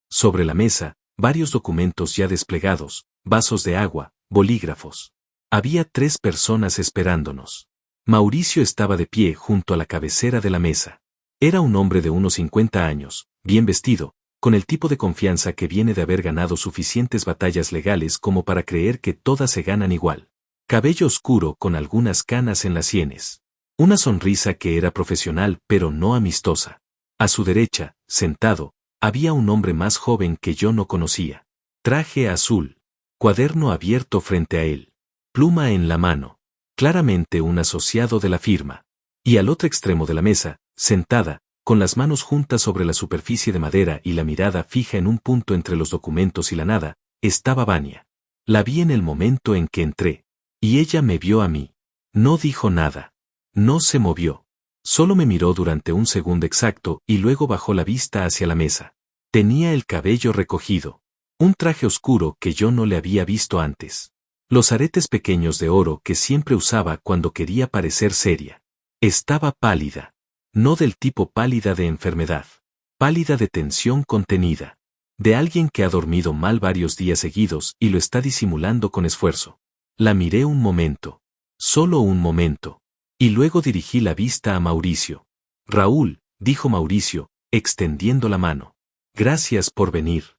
Speaker 1: Sobre la mesa, varios documentos ya desplegados, vasos de agua, bolígrafos. Había 3 personas esperándonos. Mauricio estaba de pie junto a la cabecera de la mesa. Era un hombre de unos 50 años, bien vestido, con el tipo de confianza que viene de haber ganado suficientes batallas legales como para creer que todas se ganan igual. Cabello oscuro con algunas canas en las sienes. Una sonrisa que era profesional pero no amistosa. A su derecha, sentado, había un hombre más joven que yo no conocía. Traje azul. Cuaderno abierto frente a él. Pluma en la mano. Claramente un asociado de la firma. Y al otro extremo de la mesa, sentada, con las manos juntas sobre la superficie de madera y la mirada fija en un punto entre los documentos y la nada, estaba Vania. La vi en el momento en que entré. Y ella me vio a mí. No dijo nada. No se movió. Solo me miró durante un segundo exacto y luego bajó la vista hacia la mesa. Tenía el cabello recogido. Un traje oscuro que yo no le había visto antes. Los aretes pequeños de oro que siempre usaba cuando quería parecer seria. Estaba pálida. No del tipo pálida de enfermedad. Pálida de tensión contenida. De alguien que ha dormido mal varios días seguidos y lo está disimulando con esfuerzo. La miré un momento. Solo un momento. Y luego dirigí la vista a Mauricio. Raúl, dijo Mauricio, extendiendo la mano. Gracias por venir.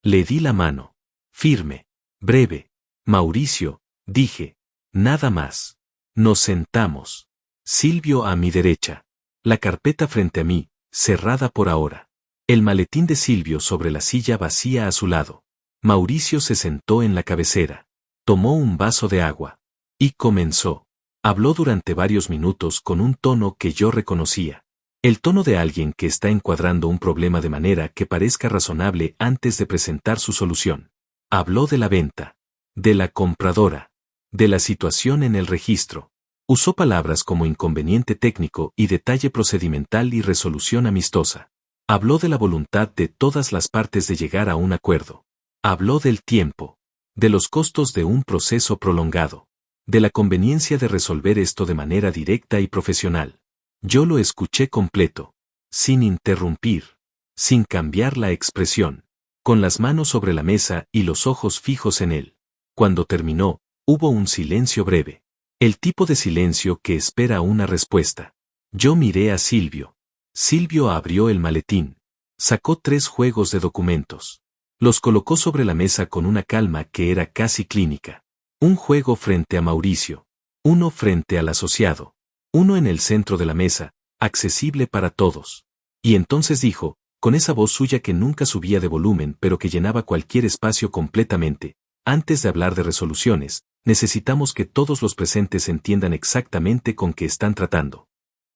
Speaker 1: Le di la mano. Firme. Breve. Mauricio, dije. Nada más. Nos sentamos. Silvio a mi derecha. La carpeta frente a mí, cerrada por ahora. El maletín de Silvio sobre la silla vacía a su lado. Mauricio se sentó en la cabecera. Tomó un vaso de agua. Y comenzó. Habló durante varios minutos con un tono que yo reconocía. El tono de alguien que está encuadrando un problema de manera que parezca razonable antes de presentar su solución. Habló de la venta. De la compradora. De la situación en el registro. Usó palabras como inconveniente técnico y detalle procedimental y resolución amistosa. Habló de la voluntad de todas las partes de llegar a un acuerdo. Habló del tiempo. De los costos de un proceso prolongado. De la conveniencia de resolver esto de manera directa y profesional. Yo lo escuché completo. Sin interrumpir. Sin cambiar la expresión. Con las manos sobre la mesa y los ojos fijos en él. Cuando terminó, hubo un silencio breve. El tipo de silencio que espera una respuesta. Yo miré a Silvio. Silvio abrió el maletín. Sacó 3 juegos de documentos. Los colocó sobre la mesa con una calma que era casi clínica. Un juego frente a Mauricio. Uno frente al asociado. Uno en el centro de la mesa, accesible para todos. Y entonces dijo, con esa voz suya que nunca subía de volumen pero que llenaba cualquier espacio completamente, antes de hablar de resoluciones, necesitamos que todos los presentes entiendan exactamente con qué están tratando.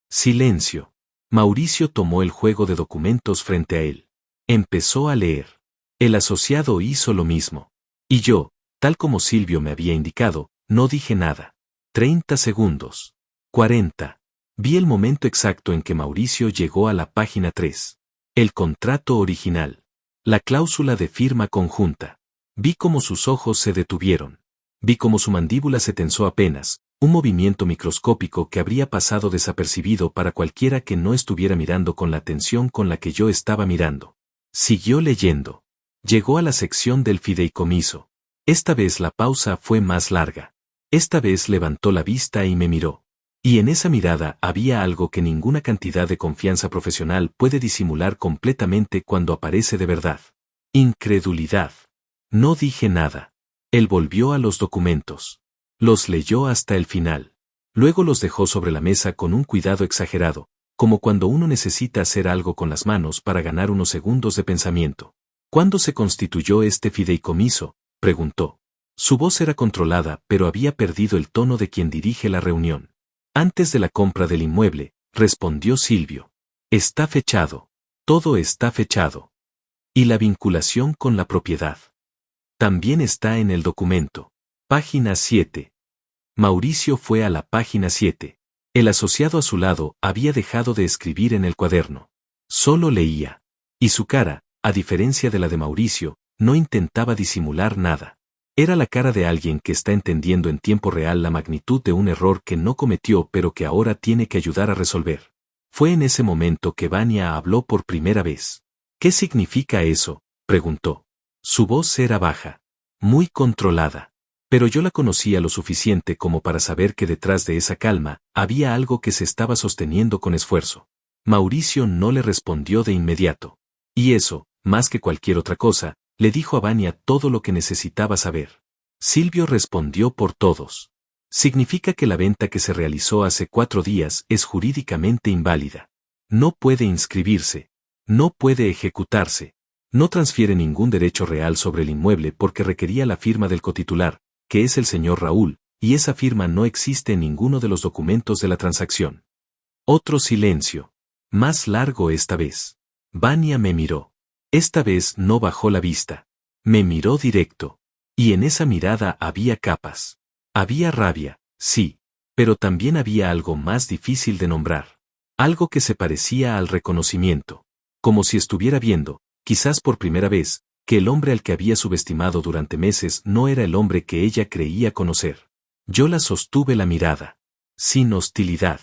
Speaker 1: Silencio. Mauricio tomó el juego de documentos frente a él. Empezó a leer. El asociado hizo lo mismo. Y yo, tal como Silvio me había indicado, no dije nada. 30 segundos. 40. Vi el momento exacto en que Mauricio llegó a la página 3. El contrato original. La cláusula de firma conjunta. Vi cómo sus ojos se detuvieron. Vi cómo su mandíbula se tensó apenas, un movimiento microscópico que habría pasado desapercibido para cualquiera que no estuviera mirando con la atención con la que yo estaba mirando. Siguió leyendo. Llegó a la sección del fideicomiso. Esta vez la pausa fue más larga. Esta vez levantó la vista y me miró. Y en esa mirada había algo que ninguna cantidad de confianza profesional puede disimular completamente cuando aparece de verdad. Incredulidad. No dije nada. Él volvió a los documentos. Los leyó hasta el final. Luego los dejó sobre la mesa con un cuidado exagerado, como cuando uno necesita hacer algo con las manos para ganar unos segundos de pensamiento. ¿Cuándo se constituyó este fideicomiso?, preguntó. Su voz era controlada, pero había perdido el tono de quien dirige la reunión. Antes de la compra del inmueble, respondió Silvio. Está fechado. Todo está fechado. Y la vinculación con la propiedad. También está en el documento. Página 7. Mauricio fue a la página 7. El asociado a su lado había dejado de escribir en el cuaderno. Solo leía. Y su cara, a diferencia de la de Mauricio, no intentaba disimular nada. Era la cara de alguien que está entendiendo en tiempo real la magnitud de un error que no cometió pero que ahora tiene que ayudar a resolver. Fue en ese momento que Vania habló por primera vez. ¿Qué significa eso?, preguntó. Su voz era baja. Muy controlada. Pero yo la conocía lo suficiente como para saber que detrás de esa calma había algo que se estaba sosteniendo con esfuerzo. Mauricio no le respondió de inmediato. Y eso, más que cualquier otra cosa, le dijo a Vania todo lo que necesitaba saber. Silvio respondió por todos. Significa que la venta que se realizó hace 4 días es jurídicamente inválida. No puede inscribirse. No puede ejecutarse. No transfiere ningún derecho real sobre el inmueble porque requería la firma del cotitular, que es el señor Raúl, y esa firma no existe en ninguno de los documentos de la transacción. Otro silencio. Más largo esta vez. Vania me miró. Esta vez no bajó la vista. Me miró directo. Y en esa mirada había capas. Había rabia, sí, pero también había algo más difícil de nombrar. Algo que se parecía al reconocimiento. Como si estuviera viendo, quizás por primera vez, que el hombre al que había subestimado durante meses no era el hombre que ella creía conocer. Yo la sostuve la mirada. Sin hostilidad.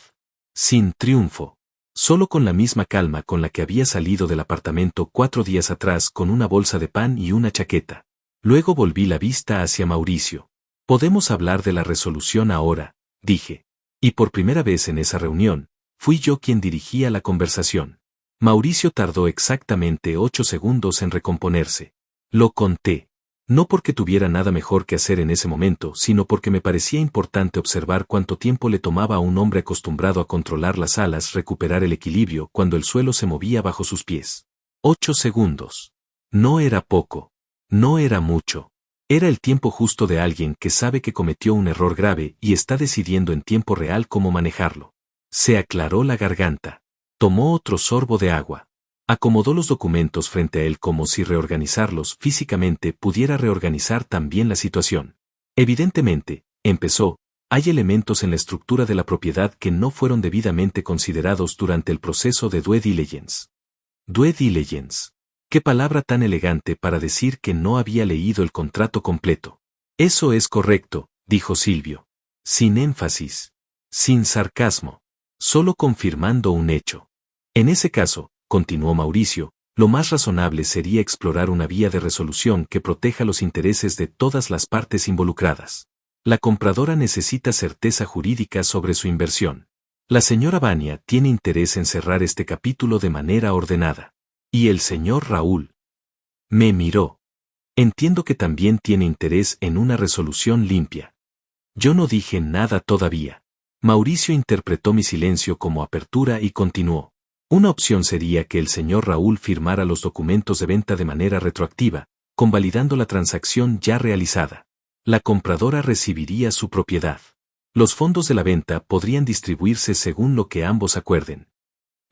Speaker 1: Sin triunfo. Solo con la misma calma con la que había salido del apartamento 4 días atrás con una bolsa de pan y una chaqueta. Luego volví la vista hacia Mauricio. Podemos hablar de la resolución ahora, dije. Y por primera vez en esa reunión, fui yo quien dirigía la conversación. Mauricio tardó exactamente 8 segundos en recomponerse. Lo conté. No porque tuviera nada mejor que hacer en ese momento, sino porque me parecía importante observar cuánto tiempo le tomaba a un hombre acostumbrado a controlar las alas recuperar el equilibrio cuando el suelo se movía bajo sus pies. 8 segundos. No era poco. No era mucho. Era el tiempo justo de alguien que sabe que cometió un error grave y está decidiendo en tiempo real cómo manejarlo. Se aclaró la garganta. Tomó otro sorbo de agua. Acomodó los documentos frente a él como si reorganizarlos físicamente pudiera reorganizar también la situación. Evidentemente, empezó, hay elementos en la estructura de la propiedad que no fueron debidamente considerados durante el proceso de due diligence. Due diligence. Qué palabra tan elegante para decir que no había leído el contrato completo. Eso es correcto, dijo Silvio. Sin énfasis. Sin sarcasmo. Solo confirmando un hecho. En ese caso, continuó Mauricio, lo más razonable sería explorar una vía de resolución que proteja los intereses de todas las partes involucradas. La compradora necesita certeza jurídica sobre su inversión. La señora Vania tiene interés en cerrar este capítulo de manera ordenada. Y el señor Raúl me miró. Entiendo que también tiene interés en una resolución limpia. Yo no dije nada todavía. Mauricio interpretó mi silencio como apertura y continuó. Una opción sería que el señor Raúl firmara los documentos de venta de manera retroactiva, convalidando la transacción ya realizada. La compradora recibiría su propiedad. Los fondos de la venta podrían distribuirse según lo que ambos acuerden.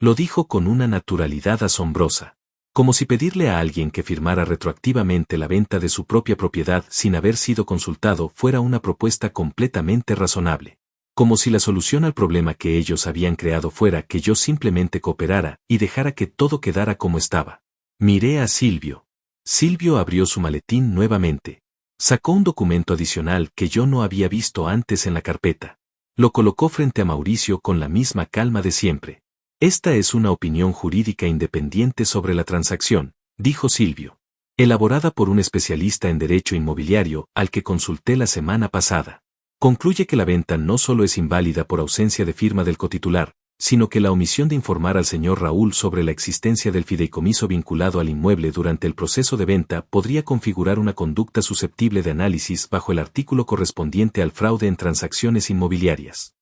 Speaker 1: Lo dijo con una naturalidad asombrosa. Como si pedirle a alguien que firmara retroactivamente la venta de su propia propiedad sin haber sido consultado fuera una propuesta completamente razonable. Como si la solución al problema que ellos habían creado fuera que yo simplemente cooperara y dejara que todo quedara como estaba. Miré a Silvio. Silvio abrió su maletín nuevamente. Sacó un documento adicional que yo no había visto antes en la carpeta. Lo colocó frente a Mauricio con la misma calma de siempre. Esta es una opinión jurídica independiente sobre la transacción, dijo Silvio. Elaborada por un especialista en derecho inmobiliario al que consulté la semana pasada. Concluye que la venta no solo es inválida por ausencia de firma del cotitular, sino que la omisión de informar al señor Raúl sobre la existencia del fideicomiso vinculado al inmueble durante el proceso de venta podría configurar una conducta susceptible de análisis bajo el artículo correspondiente al fraude en transacciones inmobiliarias.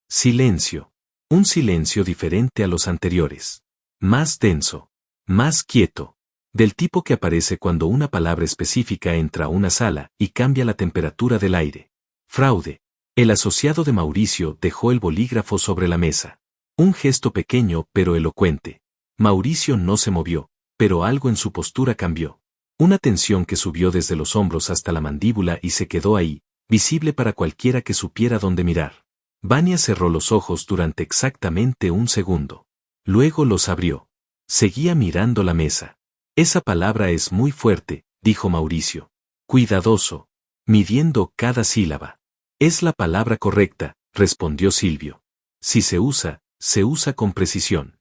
Speaker 1: Silencio. Un silencio diferente a los anteriores. Más denso. Más quieto. Del tipo que aparece cuando una palabra específica entra a una sala y cambia la temperatura del aire. Fraude. El asociado de Mauricio dejó el bolígrafo sobre la mesa. Un gesto pequeño pero elocuente. Mauricio no se movió, pero algo en su postura cambió. Una tensión que subió desde los hombros hasta la mandíbula y se quedó ahí, visible para cualquiera que supiera dónde mirar. Vania cerró los ojos durante exactamente un segundo. Luego los abrió. Seguía mirando la mesa. Esa palabra es muy fuerte, dijo Mauricio. Cuidadoso. Midiendo cada sílaba. Es la palabra correcta, respondió Silvio. Si se usa con precisión.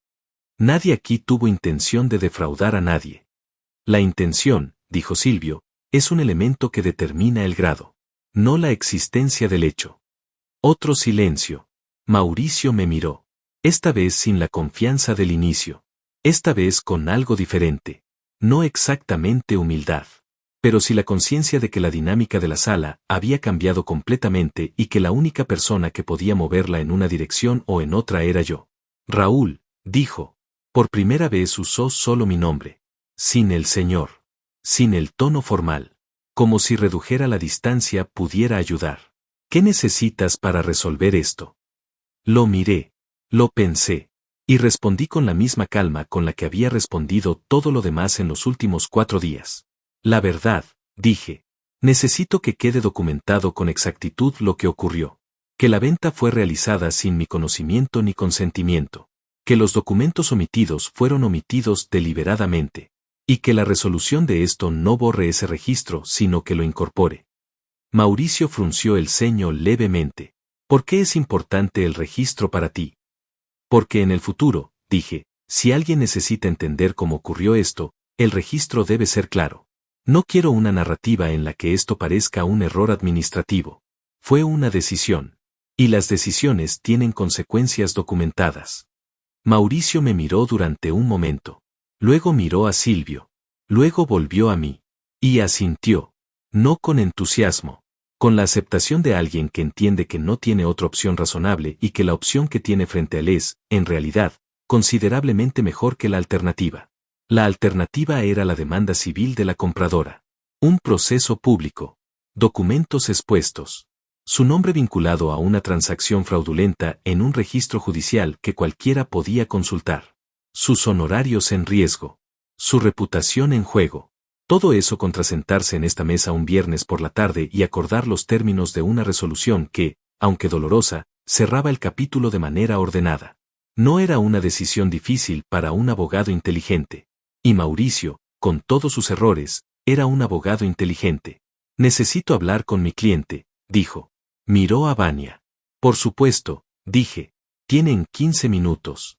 Speaker 1: Nadie aquí tuvo intención de defraudar a nadie. La intención, dijo Silvio, es un elemento que determina el grado, no la existencia del hecho. Otro silencio. Mauricio me miró. Esta vez sin la confianza del inicio. Esta vez con algo diferente. No exactamente humildad. Pero sí la conciencia de que la dinámica de la sala había cambiado completamente y que la única persona que podía moverla en una dirección o en otra era yo. Raúl, dijo. Por primera vez usó solo mi nombre. Sin el señor. Sin el tono formal. Como si redujera la distancia pudiera ayudar. ¿Qué necesitas para resolver esto? Lo miré. Lo pensé. Y respondí con la misma calma con la que había respondido todo lo demás en los últimos 4 días. La verdad, dije. Necesito que quede documentado con exactitud lo que ocurrió. Que la venta fue realizada sin mi conocimiento ni consentimiento. Que los documentos omitidos fueron omitidos deliberadamente. Y que la resolución de esto no borre ese registro, sino que lo incorpore. Mauricio frunció el ceño levemente. ¿Por qué es importante el registro para ti? Porque en el futuro, dije, si alguien necesita entender cómo ocurrió esto, el registro debe ser claro. No quiero una narrativa en la que esto parezca un error administrativo. Fue una decisión. Y las decisiones tienen consecuencias documentadas. Mauricio me miró durante un momento. Luego miró a Silvio. Luego volvió a mí. Y asintió. No con entusiasmo. Con la aceptación de alguien que entiende que no tiene otra opción razonable y que la opción que tiene frente a él es, en realidad, considerablemente mejor que la alternativa. La alternativa era la demanda civil de la compradora. Un proceso público. Documentos expuestos. Su nombre vinculado a una transacción fraudulenta en un registro judicial que cualquiera podía consultar. Sus honorarios en riesgo. Su reputación en juego. Todo eso contra sentarse en esta mesa un viernes por la tarde y acordar los términos de una resolución que, aunque dolorosa, cerraba el capítulo de manera ordenada. No era una decisión difícil para un abogado inteligente. Y Mauricio, con todos sus errores, era un abogado inteligente. Necesito hablar con mi cliente, dijo. Miró a Vania. Por supuesto, dije. Tienen 15 minutos.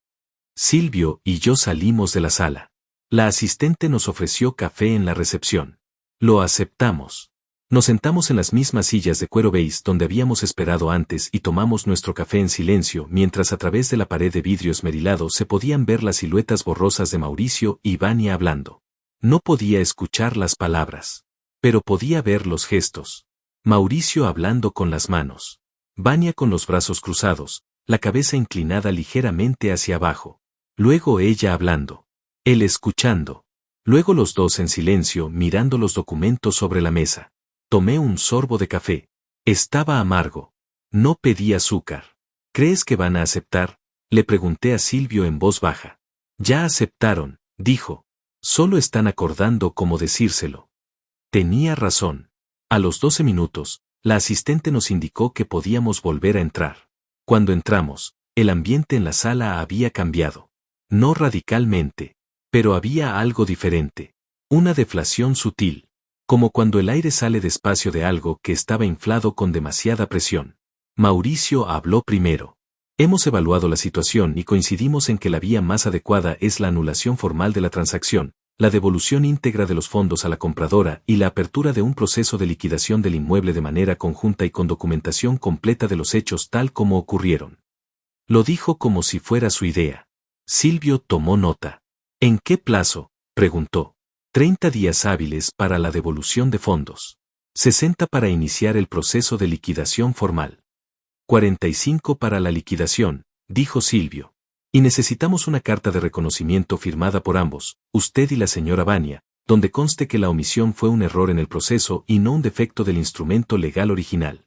Speaker 1: Silvio y yo salimos de la sala. La asistente nos ofreció café en la recepción. Lo aceptamos. Nos sentamos en las mismas sillas de cuero beige donde habíamos esperado antes y tomamos nuestro café en silencio mientras a través de la pared de vidrio esmerilado se podían ver las siluetas borrosas de Mauricio y Vania hablando. No podía escuchar las palabras, pero podía ver los gestos. Mauricio hablando con las manos. Vania con los brazos cruzados, la cabeza inclinada ligeramente hacia abajo. Luego ella hablando. Él escuchando. Luego los dos en silencio mirando los documentos sobre la mesa. Tomé un sorbo de café. Estaba amargo. No pedí azúcar. ¿Crees que van a aceptar? Le pregunté a Silvio en voz baja. Ya aceptaron, dijo. Solo están acordando cómo decírselo. Tenía razón. A los 12 minutos, la asistente nos indicó que podíamos volver a entrar. Cuando entramos, el ambiente en la sala había cambiado. No radicalmente. Pero había algo diferente. Una deflación sutil. Como cuando el aire sale despacio de algo que estaba inflado con demasiada presión. Mauricio habló primero. Hemos evaluado la situación y coincidimos en que la vía más adecuada es la anulación formal de la transacción, la devolución íntegra de los fondos a la compradora y la apertura de un proceso de liquidación del inmueble de manera conjunta y con documentación completa de los hechos tal como ocurrieron. Lo dijo como si fuera su idea. Silvio tomó nota. ¿En qué plazo?, preguntó. 30 días hábiles para la devolución de fondos. 60 para iniciar el proceso de liquidación formal. 45 para la liquidación, dijo Silvio. Y necesitamos una carta de reconocimiento firmada por ambos, usted y la señora Vania, donde conste que la omisión fue un error en el proceso y no un defecto del instrumento legal original.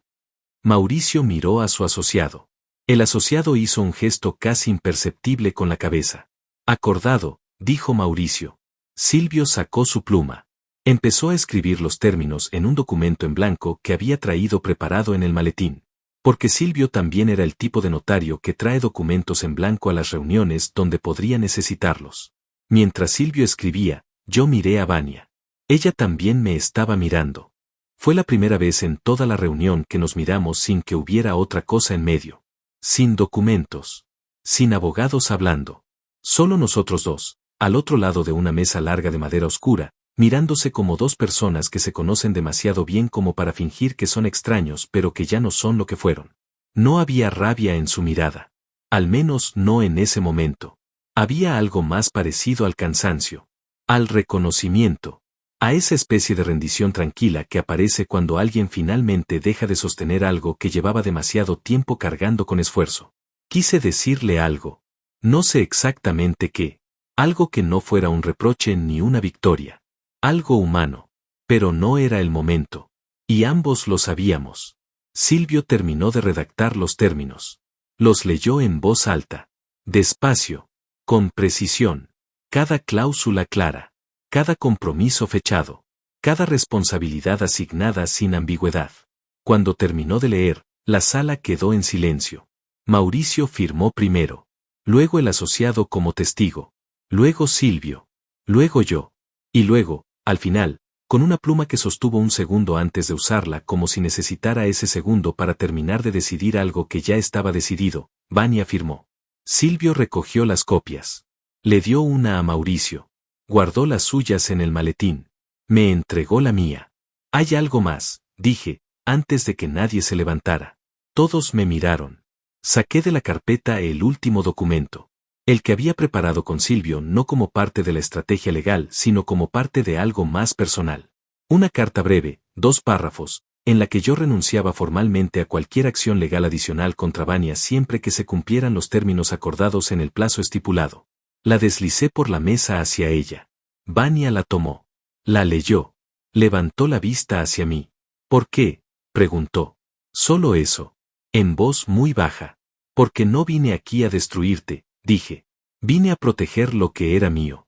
Speaker 1: Mauricio miró a su asociado. El asociado hizo un gesto casi imperceptible con la cabeza. Acordado, dijo Mauricio. Silvio sacó su pluma. Empezó a escribir los términos en un documento en blanco que había traído preparado en el maletín. Porque Silvio también era el tipo de notario que trae documentos en blanco a las reuniones donde podría necesitarlos. Mientras Silvio escribía, yo miré a Vania. Ella también me estaba mirando. Fue la primera vez en toda la reunión que nos miramos sin que hubiera otra cosa en medio. Sin documentos. Sin abogados hablando. Solo nosotros dos. Al otro lado de una mesa larga de madera oscura, mirándose como dos personas que se conocen demasiado bien como para fingir que son extraños pero que ya no son lo que fueron. No había rabia en su mirada. Al menos no en ese momento. Había algo más parecido al cansancio. Al reconocimiento. A esa especie de rendición tranquila que aparece cuando alguien finalmente deja de sostener algo que llevaba demasiado tiempo cargando con esfuerzo. Quise decirle algo. No sé exactamente qué. Algo que no fuera un reproche ni una victoria. Algo humano. Pero no era el momento. Y ambos lo sabíamos. Silvio terminó de redactar los términos. Los leyó en voz alta. Despacio. Con precisión. Cada cláusula clara. Cada compromiso fechado. Cada responsabilidad asignada sin ambigüedad. Cuando terminó de leer, la sala quedó en silencio. Mauricio firmó primero. Luego el asociado como testigo. Luego Silvio. Luego yo. Y luego, al final, con una pluma que sostuvo un segundo antes de usarla como si necesitara ese segundo para terminar de decidir algo que ya estaba decidido, Vania firmó. Silvio recogió las copias. Le dio una a Mauricio. Guardó las suyas en el maletín. Me entregó la mía. Hay algo más, dije, antes de que nadie se levantara. Todos me miraron. Saqué de la carpeta el último documento. El que había preparado con Silvio no como parte de la estrategia legal, sino como parte de algo más personal. Una carta breve, 2 párrafos, en la que yo renunciaba formalmente a cualquier acción legal adicional contra Vania siempre que se cumplieran los términos acordados en el plazo estipulado. La deslicé por la mesa hacia ella. Vania la tomó. La leyó. Levantó la vista hacia mí. ¿Por qué?, preguntó. Solo eso. En voz muy baja. Porque no vine aquí a destruirte, dije. Vine a proteger lo que era mío.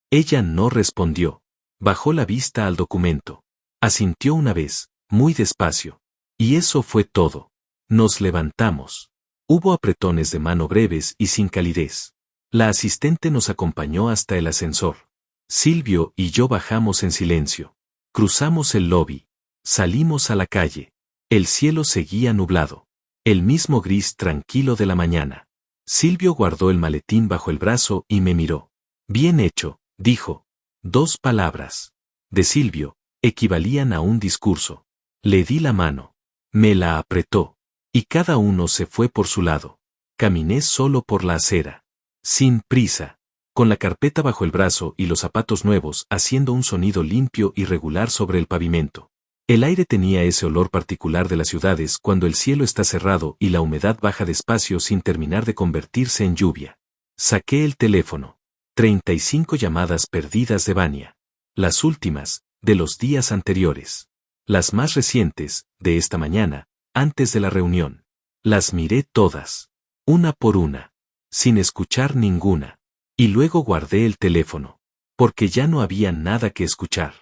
Speaker 1: Ella no respondió. Bajó la vista al documento. Asintió una vez, muy despacio. Y eso fue todo. Nos levantamos. Hubo apretones de mano breves y sin calidez. La asistente nos acompañó hasta el ascensor. Silvio y yo bajamos en silencio. Cruzamos el lobby. Salimos a la calle. El cielo seguía nublado. El mismo gris tranquilo de la mañana. Silvio guardó el maletín bajo el brazo y me miró. Bien hecho, dijo. 2 palabras. De Silvio, equivalían a un discurso. Le di la mano. Me la apretó. Y cada uno se fue por su lado. Caminé solo por la acera. Sin prisa. Con la carpeta bajo el brazo y los zapatos nuevos haciendo un sonido limpio y regular sobre el pavimento. El aire tenía ese olor particular de las ciudades cuando el cielo está cerrado y la humedad baja despacio sin terminar de convertirse en lluvia. Saqué el teléfono. 35 llamadas perdidas de Vania. Las últimas, de los días anteriores. Las más recientes, de esta mañana, antes de la reunión. Las miré todas. Una por una. Sin escuchar ninguna. Y luego guardé el teléfono. Porque ya no había nada que escuchar.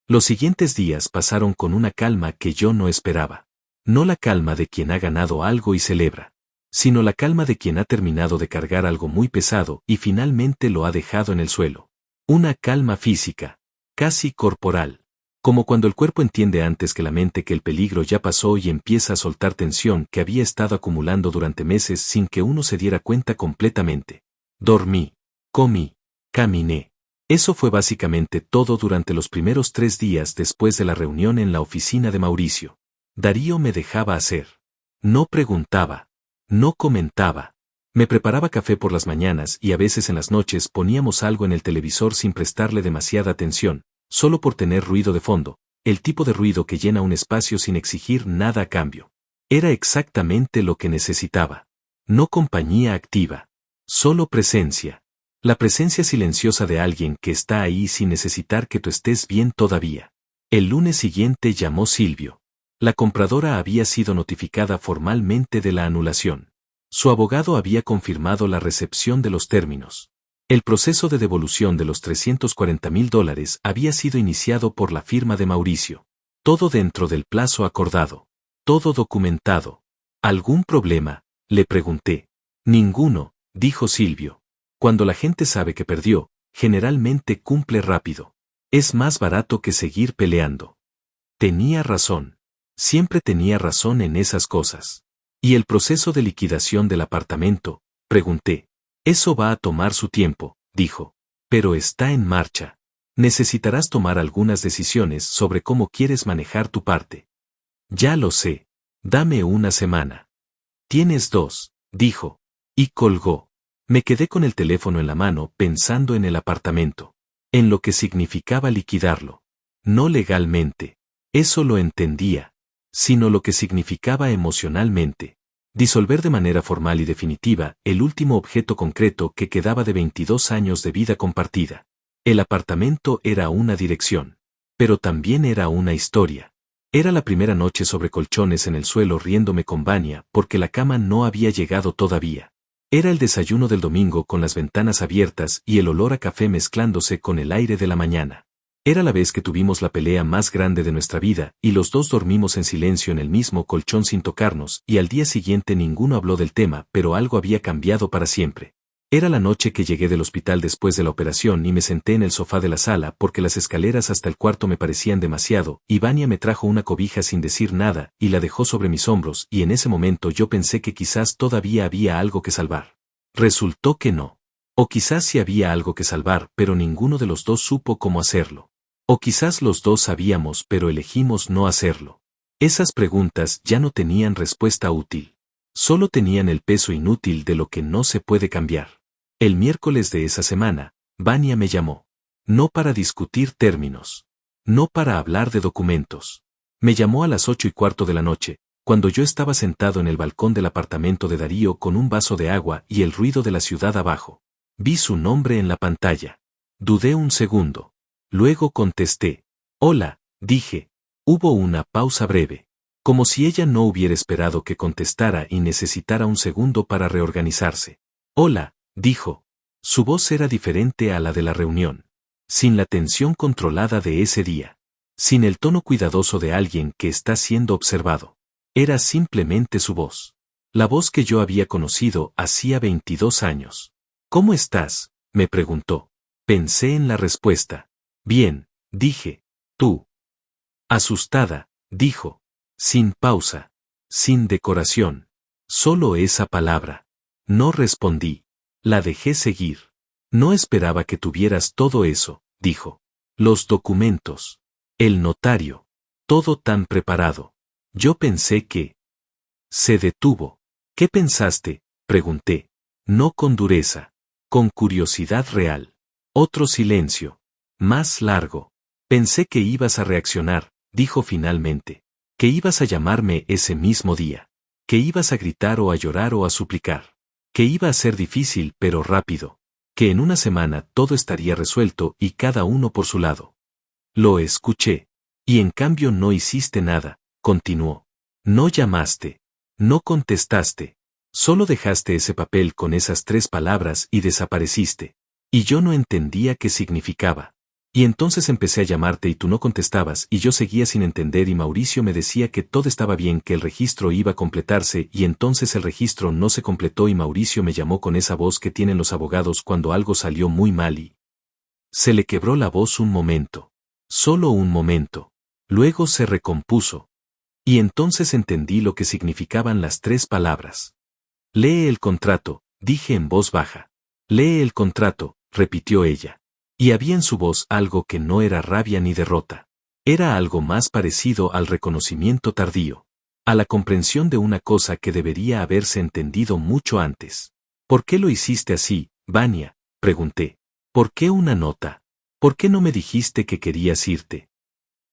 Speaker 1: Los siguientes días pasaron con una calma que yo no esperaba. No la calma de quien ha ganado algo y celebra, sino la calma de quien ha terminado de cargar algo muy pesado y finalmente lo ha dejado en el suelo. Una calma física, casi corporal, como cuando el cuerpo entiende antes que la mente que el peligro ya pasó y empieza a soltar tensión que había estado acumulando durante meses sin que uno se diera cuenta completamente. Dormí, comí, caminé. Eso fue básicamente todo durante los primeros 3 días después de la reunión en la oficina de Mauricio. Darío me dejaba hacer. No preguntaba. No comentaba. Me preparaba café por las mañanas y a veces en las noches poníamos algo en el televisor sin prestarle demasiada atención, solo por tener ruido de fondo, el tipo de ruido que llena un espacio sin exigir nada a cambio. Era exactamente lo que necesitaba. No compañía activa. Solo presencia. La presencia silenciosa de alguien que está ahí sin necesitar que tú estés bien todavía. El lunes siguiente llamó Silvio. La compradora había sido notificada formalmente de la anulación. Su abogado había confirmado la recepción de los términos. El proceso de devolución de los $340,000 había sido iniciado por la firma de Mauricio. Todo dentro del plazo acordado. Todo documentado. ¿Algún problema?, le pregunté. Ninguno, dijo Silvio. Cuando la gente sabe que perdió, generalmente cumple rápido. Es más barato que seguir peleando. Tenía razón. Siempre tenía razón en esas cosas. ¿Y el proceso de liquidación del apartamento?, pregunté. Eso va a tomar su tiempo, dijo. Pero está en marcha. Necesitarás tomar algunas decisiones sobre cómo quieres manejar tu parte. Ya lo sé. Dame una semana. Tienes 2, dijo. Y colgó. Me quedé con el teléfono en la mano pensando en el apartamento. En lo que significaba liquidarlo. No legalmente. Eso lo entendía. Sino lo que significaba emocionalmente. Disolver de manera formal y definitiva el último objeto concreto que quedaba de 22 años de vida compartida. El apartamento era una dirección. Pero también era una historia. Era la primera noche sobre colchones en el suelo riéndome con Vania porque la cama no había llegado todavía. Era el desayuno del domingo con las ventanas abiertas y el olor a café mezclándose con el aire de la mañana. Era la vez que tuvimos la pelea más grande de nuestra vida y los dos dormimos en silencio en el mismo colchón sin tocarnos y al día siguiente ninguno habló del tema, pero algo había cambiado para siempre. Era la noche que llegué del hospital después de la operación y me senté en el sofá de la sala porque las escaleras hasta el cuarto me parecían demasiado, y Vania me trajo una cobija sin decir nada y la dejó sobre mis hombros y en ese momento yo pensé que quizás todavía había algo que salvar. Resultó que no. O quizás sí había algo que salvar, pero ninguno de los dos supo cómo hacerlo. O quizás los dos sabíamos, pero elegimos no hacerlo. Esas preguntas ya no tenían respuesta útil. Solo tenían el peso inútil de lo que no se puede cambiar. El miércoles de esa semana, Vania me llamó. No para discutir términos. No para hablar de documentos. Me llamó a las 8:15 de la noche, cuando yo estaba sentado en el balcón del apartamento de Darío con un vaso de agua y el ruido de la ciudad abajo. Vi su nombre en la pantalla. Dudé un segundo. Luego contesté. Hola, dije. Hubo una pausa breve. Como si ella no hubiera esperado que contestara y necesitara un segundo para reorganizarse. Hola, dijo. Su voz era diferente a la de la reunión. Sin la tensión controlada de ese día. Sin el tono cuidadoso de alguien que está siendo observado. Era simplemente su voz. La voz que yo había conocido hacía 22 años. ¿Cómo estás?, me preguntó. Pensé en la respuesta. Bien, dije. ¿Tú? Asustada, dijo. Sin pausa. Sin decoración. Solo esa palabra. No respondí. La dejé seguir. No esperaba que tuvieras todo eso, dijo. Los documentos. El notario. Todo tan preparado. Yo pensé que... Se detuvo. ¿Qué pensaste?, pregunté. No con dureza. Con curiosidad real. Otro silencio. Más largo. Pensé que ibas a reaccionar, dijo finalmente. Que ibas a llamarme ese mismo día. Que ibas a gritar o a llorar o a suplicar. Que iba a ser difícil pero rápido. Que en una semana todo estaría resuelto y cada uno por su lado. Lo escuché. Y en cambio no hiciste nada, continuó. No llamaste. No contestaste. Solo dejaste ese papel con esas 3 palabras y desapareciste. Y yo no entendía qué significaba. Y entonces empecé a llamarte y tú no contestabas y yo seguía sin entender y Mauricio me decía que todo estaba bien, que el registro iba a completarse y entonces el registro no se completó y Mauricio me llamó con esa voz que tienen los abogados cuando algo salió muy mal y... Se le quebró la voz un momento. Solo un momento. Luego se recompuso. Y entonces entendí lo que significaban las 3 palabras. Lee el contrato, dije en voz baja. Lee el contrato, repitió ella. Y había en su voz algo que no era rabia ni derrota. Era algo más parecido al reconocimiento tardío. A la comprensión de una cosa que debería haberse entendido mucho antes. ¿Por qué lo hiciste así, Vania?, pregunté. ¿Por qué una nota? ¿Por qué no me dijiste que querías irte?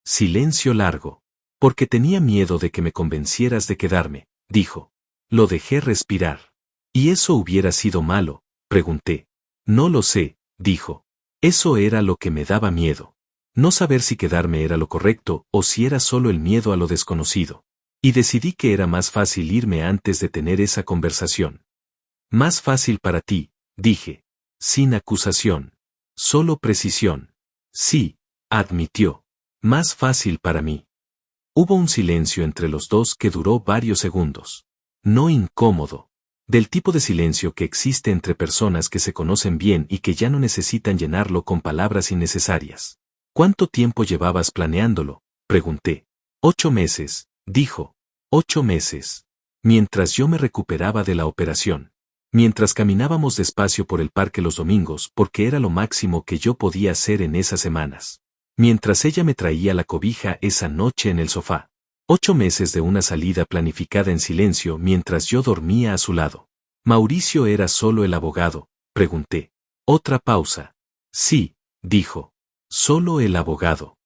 Speaker 1: Silencio largo. Porque tenía miedo de que me convencieras de quedarme, dijo. Lo dejé respirar. ¿Y eso hubiera sido malo?, pregunté. No lo sé, dijo. Eso era lo que me daba miedo. No saber si quedarme era lo correcto o si era solo el miedo a lo desconocido. Y decidí que era más fácil irme antes de tener esa conversación. Más fácil para ti, dije. Sin acusación. Solo precisión. Sí, admitió. Más fácil para mí. Hubo un silencio entre los dos que duró varios segundos. No incómodo. Del tipo de silencio que existe entre personas que se conocen bien y que ya no necesitan llenarlo con palabras innecesarias. ¿Cuánto tiempo llevabas planeándolo?, pregunté. 8 meses, dijo. 8 meses. Mientras yo me recuperaba de la operación. Mientras caminábamos despacio por el parque los domingos porque era lo máximo que yo podía hacer en esas semanas. Mientras ella me traía la cobija esa noche en el sofá. 8 meses de una salida planificada en silencio mientras yo dormía a su lado. ¿Mauricio era solo el abogado?, pregunté. Otra pausa. Sí, dijo. Solo el abogado.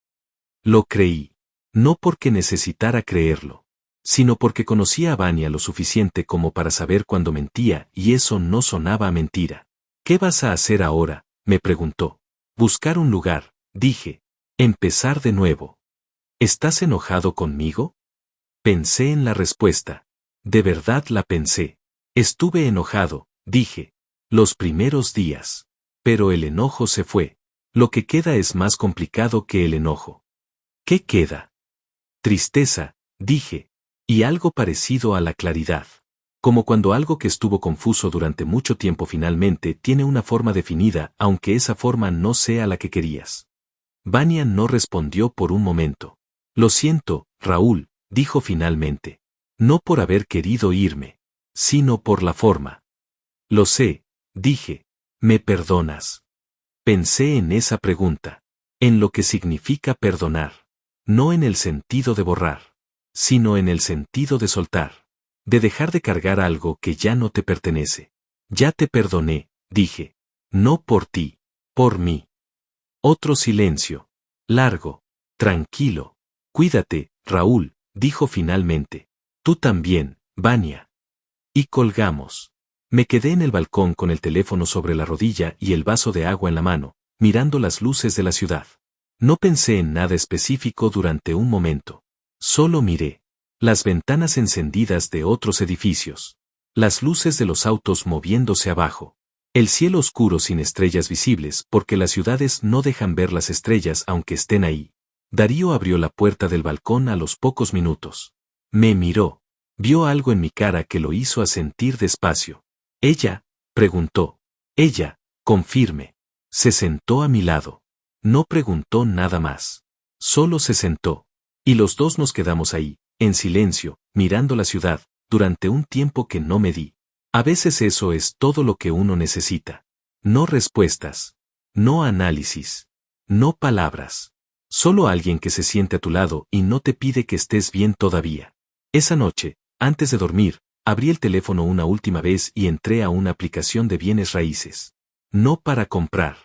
Speaker 1: Lo creí. No porque necesitara creerlo, sino porque conocía a Vania lo suficiente como para saber cuando mentía y eso no sonaba a mentira. ¿Qué vas a hacer ahora?, me preguntó. Buscar un lugar, dije. Empezar de nuevo. ¿Estás enojado conmigo? Pensé en la respuesta. De verdad la pensé. Estuve enojado, dije. Los primeros días. Pero el enojo se fue. Lo que queda es más complicado que el enojo. ¿Qué queda? Tristeza, dije. Y algo parecido a la claridad. Como cuando algo que estuvo confuso durante mucho tiempo finalmente tiene una forma definida, aunque esa forma no sea la que querías. Vania no respondió por un momento. Lo siento, Raúl, dijo finalmente. No por haber querido irme, sino por la forma. Lo sé, Dije, ¿me perdonas? Pensé en esa pregunta. En lo que significa perdonar. No en el sentido de borrar, sino en el sentido de soltar. De dejar de cargar algo que ya no te pertenece. Ya te perdoné, dije. No por ti, por mí. Otro silencio. Largo. Tranquilo. Cuídate, Raúl, dijo finalmente. Tú también, Vania. Y colgamos. Me quedé en el balcón con el teléfono sobre la rodilla y el vaso de agua en la mano, mirando las luces de la ciudad. No pensé en nada específico durante un momento. Solo miré. Las ventanas encendidas de otros edificios. Las luces de los autos moviéndose abajo. El cielo oscuro sin estrellas visibles porque las ciudades no dejan ver las estrellas aunque estén ahí. Darío abrió la puerta del balcón a los pocos minutos. Me miró. Vio algo en mi cara que lo hizo asentir despacio. ¿Ella? Preguntó. Ella, con firme. Se sentó a mi lado. No preguntó nada más. Solo se sentó. Y los dos nos quedamos ahí, en silencio, mirando la ciudad, durante un tiempo que no medí. A veces eso es todo lo que uno necesita. No respuestas. No análisis. No palabras. Solo alguien que se siente a tu lado y no te pide que estés bien todavía. Esa noche, antes de dormir, abrí el teléfono una última vez y entré a una aplicación de bienes raíces. No para comprar.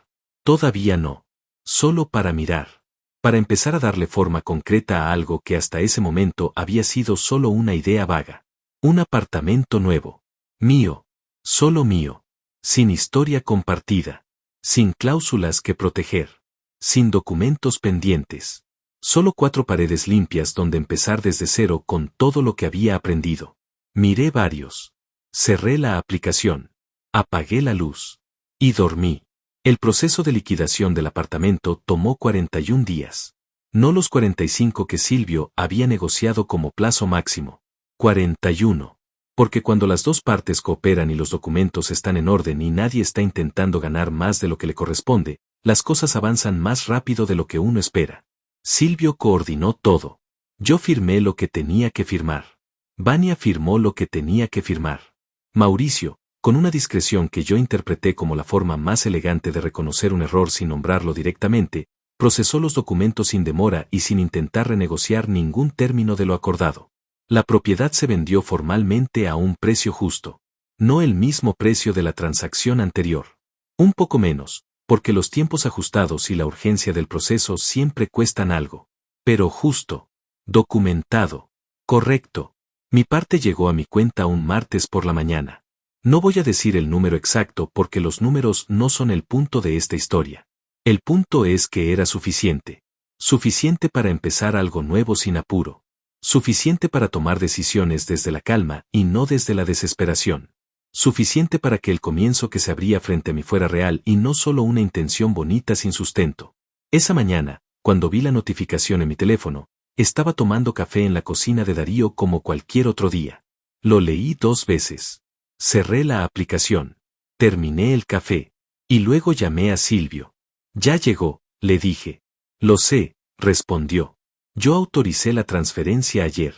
Speaker 1: Todavía no. Solo para mirar. Para empezar a darle forma concreta a algo que hasta ese momento había sido solo una idea vaga. Un apartamento nuevo. Mío. Solo mío. Sin historia compartida. Sin cláusulas que proteger. Sin documentos pendientes. Solo 4 paredes limpias donde empezar desde cero con todo lo que había aprendido. Miré varios. Cerré la aplicación. Apagué la luz. Y dormí. El proceso de liquidación del apartamento tomó 41 días. No los 45 que Silvio había negociado como plazo máximo. 41. Porque cuando las dos partes cooperan y los documentos están en orden y nadie está intentando ganar más de lo que le corresponde, las cosas avanzan más rápido de lo que uno espera. Silvio coordinó todo. Yo firmé lo que tenía que firmar. Vania firmó lo que tenía que firmar. Mauricio, con una discreción que yo interpreté como la forma más elegante de reconocer un error sin nombrarlo directamente, procesó los documentos sin demora y sin intentar renegociar ningún término de lo acordado. La propiedad se vendió formalmente a un precio justo. No el mismo precio de la transacción anterior. Un poco menos, porque los tiempos ajustados y la urgencia del proceso siempre cuestan algo. Pero justo. Documentado. Correcto. Mi parte llegó a mi cuenta un martes por la mañana. No voy a decir el número exacto porque los números no son el punto de esta historia. El punto es que era suficiente. Suficiente para empezar algo nuevo sin apuro. Suficiente para tomar decisiones desde la calma y no desde la desesperación. Suficiente para que el comienzo que se abría frente a mí fuera real y no solo una intención bonita sin sustento. Esa mañana, cuando vi la notificación en mi teléfono, estaba tomando café en la cocina de Darío como cualquier otro día. Lo leí 2 veces. Cerré la aplicación. Terminé el café. Y luego llamé a Silvio. Ya llegó, le dije. Lo sé, respondió. Yo autoricé la transferencia ayer.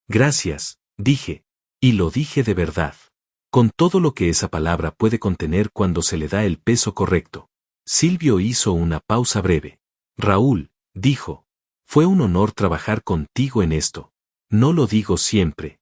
Speaker 1: Gracias, dije. Y lo dije de verdad. Con todo lo que esa palabra puede contener cuando se le da el peso correcto. Silvio hizo una pausa breve. Raúl, dijo. Fue un honor trabajar contigo en esto. No lo digo siempre.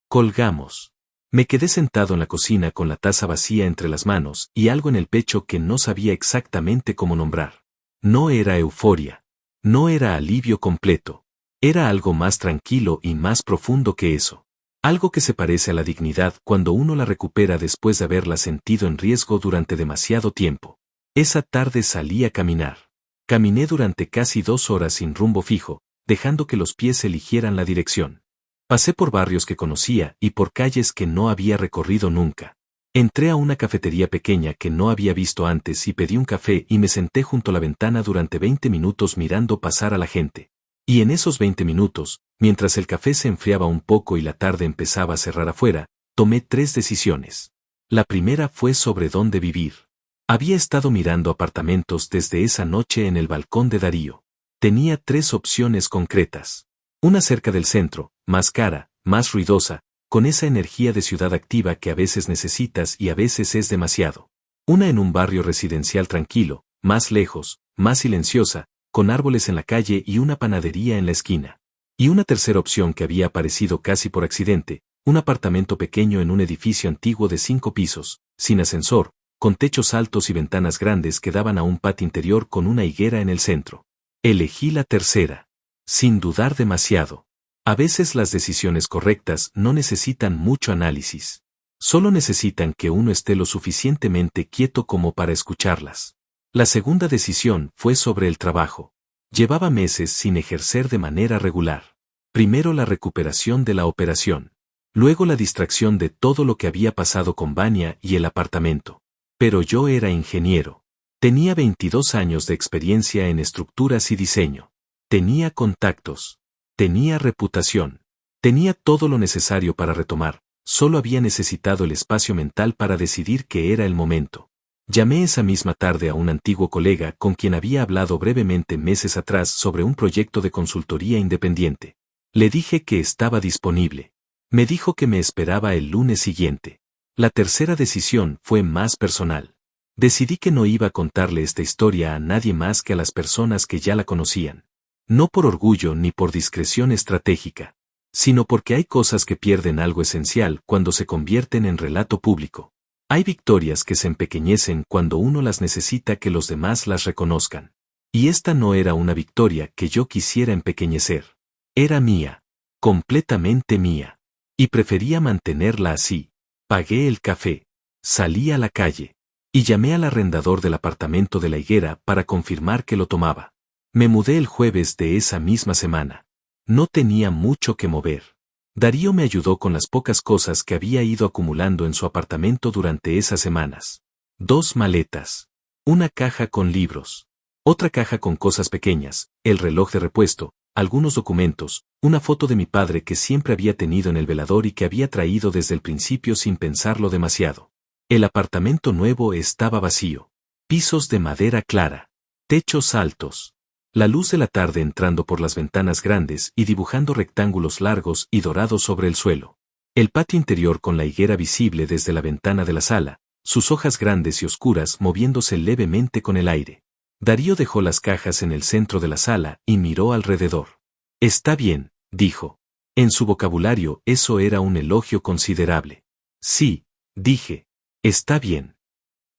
Speaker 1: Colgamos. Me quedé sentado en la cocina con la taza vacía entre las manos y algo en el pecho que no sabía exactamente cómo nombrar. No era euforia. No era alivio completo. Era algo más tranquilo y más profundo que eso. Algo que se parece a la dignidad cuando uno la recupera después de haberla sentido en riesgo durante demasiado tiempo. Esa tarde salí a caminar. Caminé durante casi 2 horas sin rumbo fijo, dejando que los pies eligieran la dirección. Pasé por barrios que conocía y por calles que no había recorrido nunca. Entré a una cafetería pequeña que no había visto antes y pedí un café y me senté junto a la ventana durante 20 minutos mirando pasar a la gente. Y en esos 20 minutos, mientras el café se enfriaba un poco y la tarde empezaba a cerrar afuera, tomé 3 decisiones. La primera fue sobre dónde vivir. Había estado mirando apartamentos desde esa noche en el balcón de Darío. Tenía 3 opciones concretas. Una cerca del centro, más cara, más ruidosa, con esa energía de ciudad activa que a veces necesitas y a veces es demasiado. Una en un barrio residencial tranquilo, más lejos, más silenciosa, con árboles en la calle y una panadería en la esquina. Y una tercera opción que había aparecido casi por accidente, un apartamento pequeño en un edificio antiguo de 5 pisos, sin ascensor, con techos altos y ventanas grandes que daban a un patio interior con una higuera en el centro. Elegí la tercera. Sin dudar demasiado. A veces las decisiones correctas no necesitan mucho análisis. Solo necesitan que uno esté lo suficientemente quieto como para escucharlas. La segunda decisión fue sobre el trabajo. Llevaba meses sin ejercer de manera regular. Primero la recuperación de la operación. Luego la distracción de todo lo que había pasado con Vania y el apartamento. Pero yo era ingeniero. Tenía 22 años de experiencia en estructuras y diseño. Tenía contactos. Tenía reputación. Tenía todo lo necesario para retomar. Solo había necesitado el espacio mental para decidir que era el momento. Llamé esa misma tarde a un antiguo colega con quien había hablado brevemente meses atrás sobre un proyecto de consultoría independiente. Le dije que estaba disponible. Me dijo que me esperaba el lunes siguiente. La tercera decisión fue más personal. Decidí que no iba a contarle esta historia a nadie más que a las personas que ya la conocían. No por orgullo ni por discreción estratégica, sino porque hay cosas que pierden algo esencial cuando se convierten en relato público. Hay victorias que se empequeñecen cuando uno las necesita que los demás las reconozcan. Y esta no era una victoria que yo quisiera empequeñecer. Era mía. Completamente mía. Y prefería mantenerla así. Pagué el café. Salí a la calle. Y llamé al arrendador del apartamento de la higuera para confirmar que lo tomaba. Me mudé el jueves de esa misma semana. No tenía mucho que mover. Darío me ayudó con las pocas cosas que había ido acumulando en su apartamento durante esas semanas. 2 maletas. Una caja con libros. Otra caja con cosas pequeñas, el reloj de repuesto, algunos documentos, una foto de mi padre que siempre había tenido en el velador y que había traído desde el principio sin pensarlo demasiado. El apartamento nuevo estaba vacío. Pisos de madera clara. Techos altos. La luz de la tarde entrando por las ventanas grandes y dibujando rectángulos largos y dorados sobre el suelo. El patio interior con la higuera visible desde la ventana de la sala, sus hojas grandes y oscuras moviéndose levemente con el aire. Darío dejó las cajas en el centro de la sala y miró alrededor. Está bien, dijo. En su vocabulario eso era un elogio considerable. Sí, dije. Está bien.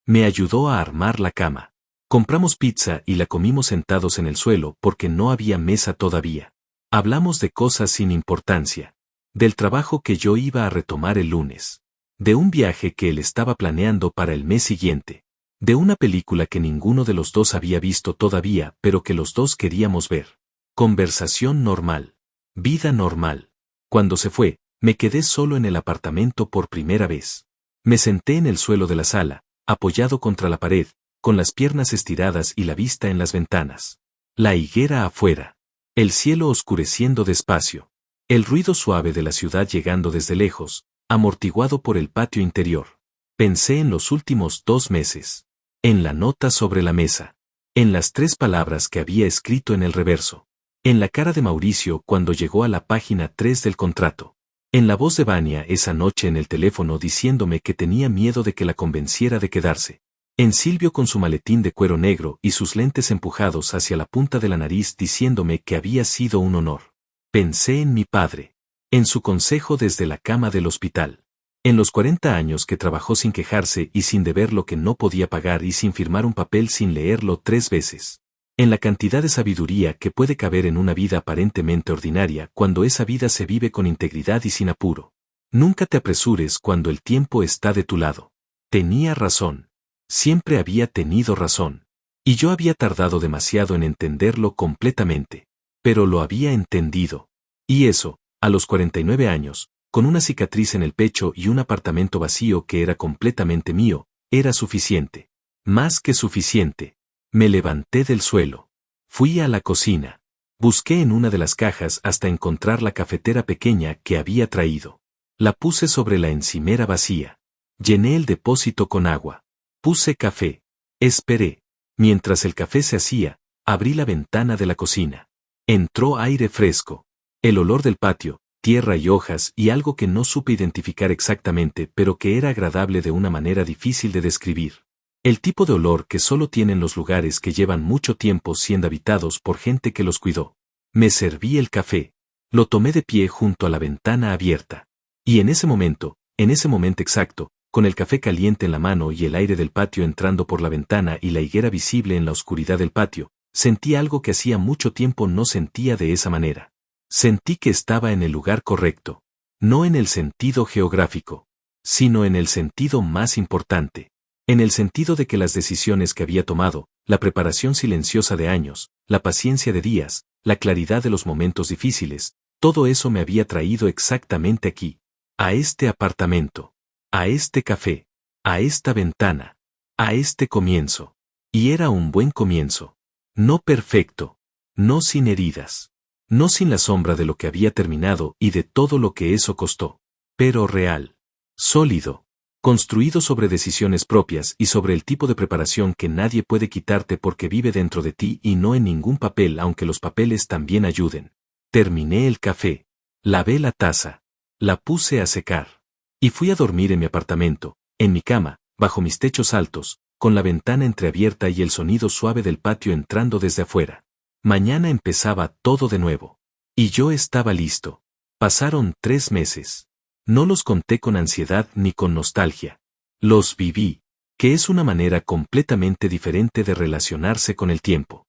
Speaker 1: Me ayudó a armar la cama. Compramos pizza y la comimos sentados en el suelo porque no había mesa todavía. Hablamos de cosas sin importancia. Del trabajo que yo iba a retomar el lunes. De un viaje que él estaba planeando para el mes siguiente. De una película que ninguno de los dos había visto todavía, pero que los dos queríamos ver. Conversación normal. Vida normal. Cuando se fue, me quedé solo en el apartamento por primera vez. Me senté en el suelo de la sala, apoyado contra la pared, con las piernas estiradas y la vista en las ventanas. La higuera afuera. El cielo oscureciendo despacio. El ruido suave de la ciudad llegando desde lejos, amortiguado por el patio interior. Pensé en los últimos 2 meses. En la nota sobre la mesa. En las 3 palabras que había escrito en el reverso. En la cara de Mauricio cuando llegó a la página 3 del contrato. En la voz de Vania esa noche en el teléfono diciéndome que tenía miedo de que la convenciera de quedarse. En Silvio con su maletín de cuero negro y sus lentes empujados hacia la punta de la nariz diciéndome que había sido un honor. Pensé en mi padre. En su consejo desde la cama del hospital. En los 40 años que trabajó sin quejarse y sin deber lo que no podía pagar y sin firmar un papel sin leerlo 3 veces. En la cantidad de sabiduría que puede caber en una vida aparentemente ordinaria cuando esa vida se vive con integridad y sin apuro. Nunca te apresures cuando el tiempo está de tu lado. Tenía razón. Siempre había tenido razón. Y yo había tardado demasiado en entenderlo completamente. Pero lo había entendido. Y eso, a los 49 años, con una cicatriz en el pecho y un apartamento vacío que era completamente mío, era suficiente. Más que suficiente. Me levanté del suelo. Fui a la cocina. Busqué en una de las cajas hasta encontrar la cafetera pequeña que había traído. La puse sobre la encimera vacía. Llené el depósito con agua. Puse café. Esperé. Mientras el café se hacía, abrí la ventana de la cocina. Entró aire fresco. El olor del patio, tierra y hojas y algo que no supe identificar exactamente pero que era agradable de una manera difícil de describir. El tipo de olor que solo tienen los lugares que llevan mucho tiempo siendo habitados por gente que los cuidó. Me serví el café. Lo tomé de pie junto a la ventana abierta. Y en ese momento exacto, con el café caliente en la mano y el aire del patio entrando por la ventana y la higuera visible en la oscuridad del patio, sentí algo que hacía mucho tiempo no sentía de esa manera. Sentí que estaba en el lugar correcto. No en el sentido geográfico, sino en el sentido más importante. En el sentido de que las decisiones que había tomado, la preparación silenciosa de años, la paciencia de días, la claridad de los momentos difíciles, todo eso me había traído exactamente aquí, a este apartamento, a este café, a esta ventana, a este comienzo. Y era un buen comienzo. No perfecto, no sin heridas, no sin la sombra de lo que había terminado y de todo lo que eso costó, pero real, sólido, construido sobre decisiones propias y sobre el tipo de preparación que nadie puede quitarte porque vive dentro de ti y no en ningún papel aunque los papeles también ayuden. Terminé el café, lavé la taza, la puse a secar, y fui a dormir en mi apartamento, en mi cama, bajo mis techos altos, con la ventana entreabierta y el sonido suave del patio entrando desde afuera. Mañana empezaba todo de nuevo. Y yo estaba listo. Pasaron 3 meses. No los conté con ansiedad ni con nostalgia. Los viví, que es una manera completamente diferente de relacionarse con el tiempo.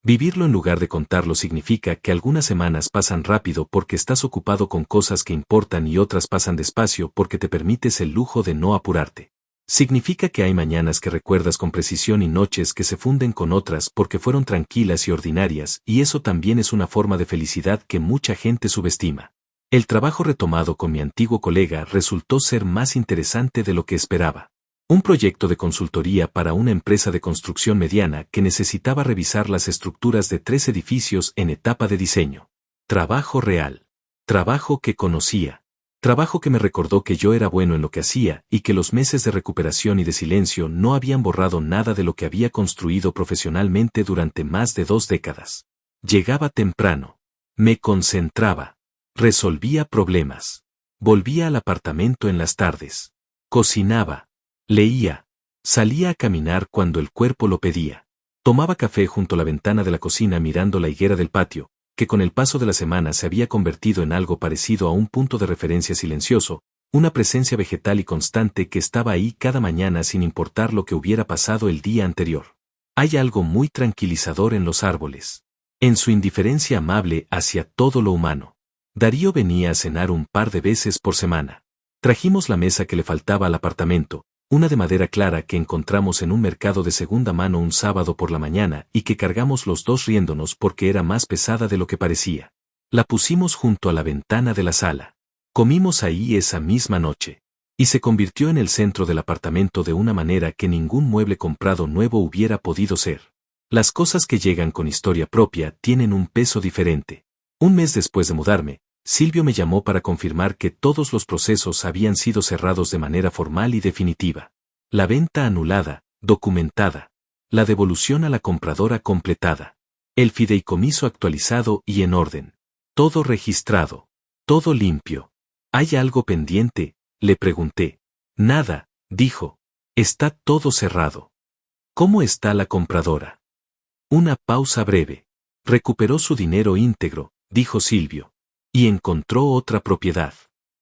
Speaker 1: Vivirlo en lugar de contarlo significa que algunas semanas pasan rápido porque estás ocupado con cosas que importan y otras pasan despacio porque te permites el lujo de no apurarte. Significa que hay mañanas que recuerdas con precisión y noches que se funden con otras porque fueron tranquilas y ordinarias, y eso también es una forma de felicidad que mucha gente subestima. El trabajo retomado con mi antiguo colega resultó ser más interesante de lo que esperaba. Un proyecto de consultoría para una empresa de construcción mediana que necesitaba revisar las estructuras de 3 edificios en etapa de diseño. Trabajo real. Trabajo que conocía. Trabajo que me recordó que yo era bueno en lo que hacía y que los meses de recuperación y de silencio no habían borrado nada de lo que había construido profesionalmente durante más de 2 décadas. Llegaba temprano. Me concentraba. Resolvía problemas. Volvía al apartamento en las tardes. Cocinaba. Leía. Salía a caminar cuando el cuerpo lo pedía. Tomaba café junto a la ventana de la cocina mirando la higuera del patio, que con el paso de la semana se había convertido en algo parecido a un punto de referencia silencioso, una presencia vegetal y constante que estaba ahí cada mañana sin importar lo que hubiera pasado el día anterior. Hay algo muy tranquilizador en los árboles. En su indiferencia amable hacia todo lo humano. Darío venía a cenar un par de veces por semana. Trajimos la mesa que le faltaba al apartamento, una de madera clara que encontramos en un mercado de segunda mano un sábado por la mañana y que cargamos los dos riéndonos porque era más pesada de lo que parecía. La pusimos junto a la ventana de la sala. Comimos ahí esa misma noche. Y se convirtió en el centro del apartamento de una manera que ningún mueble comprado nuevo hubiera podido ser. Las cosas que llegan con historia propia tienen un peso diferente. Un mes después de mudarme, Silvio me llamó para confirmar que todos los procesos habían sido cerrados de manera formal y definitiva. La venta anulada, documentada. La devolución a la compradora completada. El fideicomiso actualizado y en orden. Todo registrado. Todo limpio. ¿Hay algo pendiente?, le pregunté. Nada, dijo. Está todo cerrado. ¿Cómo está la compradora? Una pausa breve. Recuperó su dinero íntegro, dijo Silvio. Y encontró otra propiedad.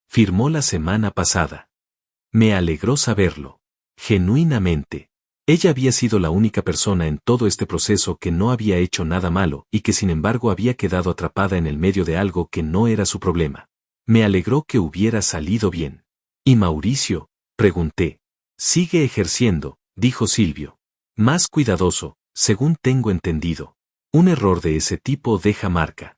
Speaker 1: Firmó la semana pasada. Me alegró saberlo. Genuinamente. Ella había sido la única persona en todo este proceso que no había hecho nada malo y que sin embargo había quedado atrapada en el medio de algo que no era su problema. Me alegró que hubiera salido bien. ¿Y Mauricio?, pregunté. Sigue ejerciendo, dijo Silvio. Más cuidadoso, según tengo entendido. Un error de ese tipo deja marca.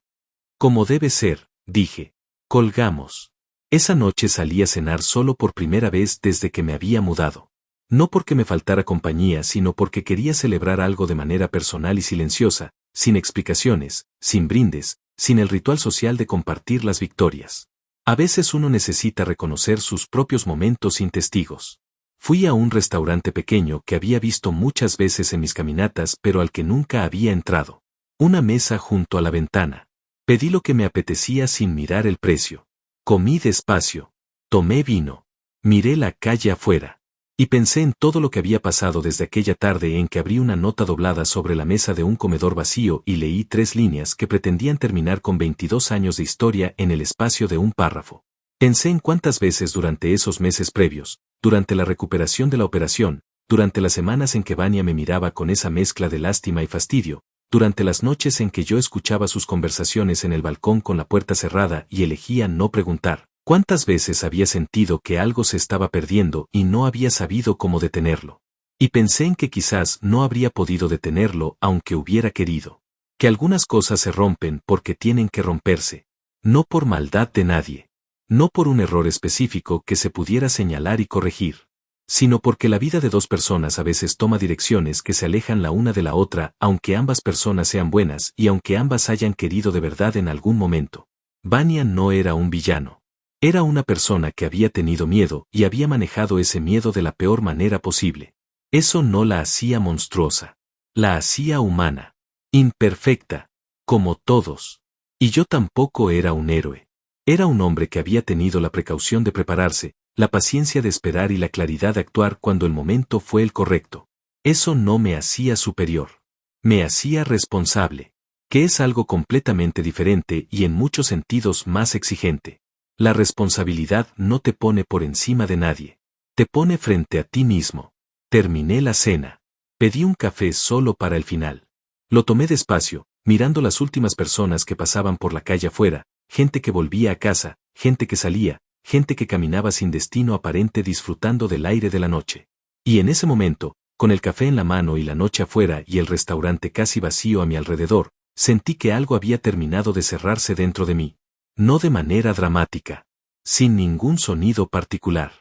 Speaker 1: Como debe ser, dije. Colgamos. Esa noche salí a cenar solo por primera vez desde que me había mudado. No porque me faltara compañía, sino porque quería celebrar algo de manera personal y silenciosa, sin explicaciones, sin brindes, sin el ritual social de compartir las victorias. A veces uno necesita reconocer sus propios momentos sin testigos. Fui a un restaurante pequeño que había visto muchas veces en mis caminatas pero al que nunca había entrado. Una mesa junto a la ventana. Pedí lo que me apetecía sin mirar el precio. Comí despacio. Tomé vino. Miré la calle afuera. Y pensé en todo lo que había pasado desde aquella tarde en que abrí una nota doblada sobre la mesa de un comedor vacío y leí 3 líneas que pretendían terminar con 22 años de historia en el espacio de un párrafo. Pensé en cuántas veces durante esos meses previos, durante la recuperación de la operación, durante las semanas en que Vania me miraba con esa mezcla de lástima y fastidio, durante las noches en que yo escuchaba sus conversaciones en el balcón con la puerta cerrada y elegía no preguntar. ¿Cuántas veces había sentido que algo se estaba perdiendo y no había sabido cómo detenerlo? Y pensé en que quizás no habría podido detenerlo aunque hubiera querido. Que algunas cosas se rompen porque tienen que romperse. No por maldad de nadie. No por un error específico que se pudiera señalar y corregir. Sino porque la vida de dos personas a veces toma direcciones que se alejan la una de la otra aunque ambas personas sean buenas y aunque ambas hayan querido de verdad en algún momento. Vania no era un villano. Era una persona que había tenido miedo y había manejado ese miedo de la peor manera posible. Eso no la hacía monstruosa. La hacía humana. Imperfecta. Como todos. Y yo tampoco era un héroe. Era un hombre que había tenido la precaución de prepararse, la paciencia de esperar y la claridad de actuar cuando el momento fue el correcto. Eso no me hacía superior. Me hacía responsable. Que es algo completamente diferente y en muchos sentidos más exigente. La responsabilidad no te pone por encima de nadie. Te pone frente a ti mismo. Terminé la cena. Pedí un café solo para el final. Lo tomé despacio, mirando las últimas personas que pasaban por la calle afuera, gente que volvía a casa, gente que salía, gente que caminaba sin destino aparente disfrutando del aire de la noche. Y en ese momento, con el café en la mano y la noche afuera y el restaurante casi vacío a mi alrededor, sentí que algo había terminado de cerrarse dentro de mí. No de manera dramática. Sin ningún sonido particular.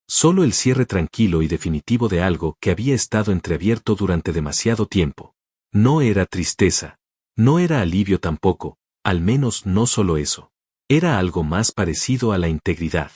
Speaker 1: Solo el cierre tranquilo y definitivo de algo que había estado entreabierto durante demasiado tiempo. No era tristeza. No era alivio tampoco, al menos no solo eso. Era algo más parecido a la integridad.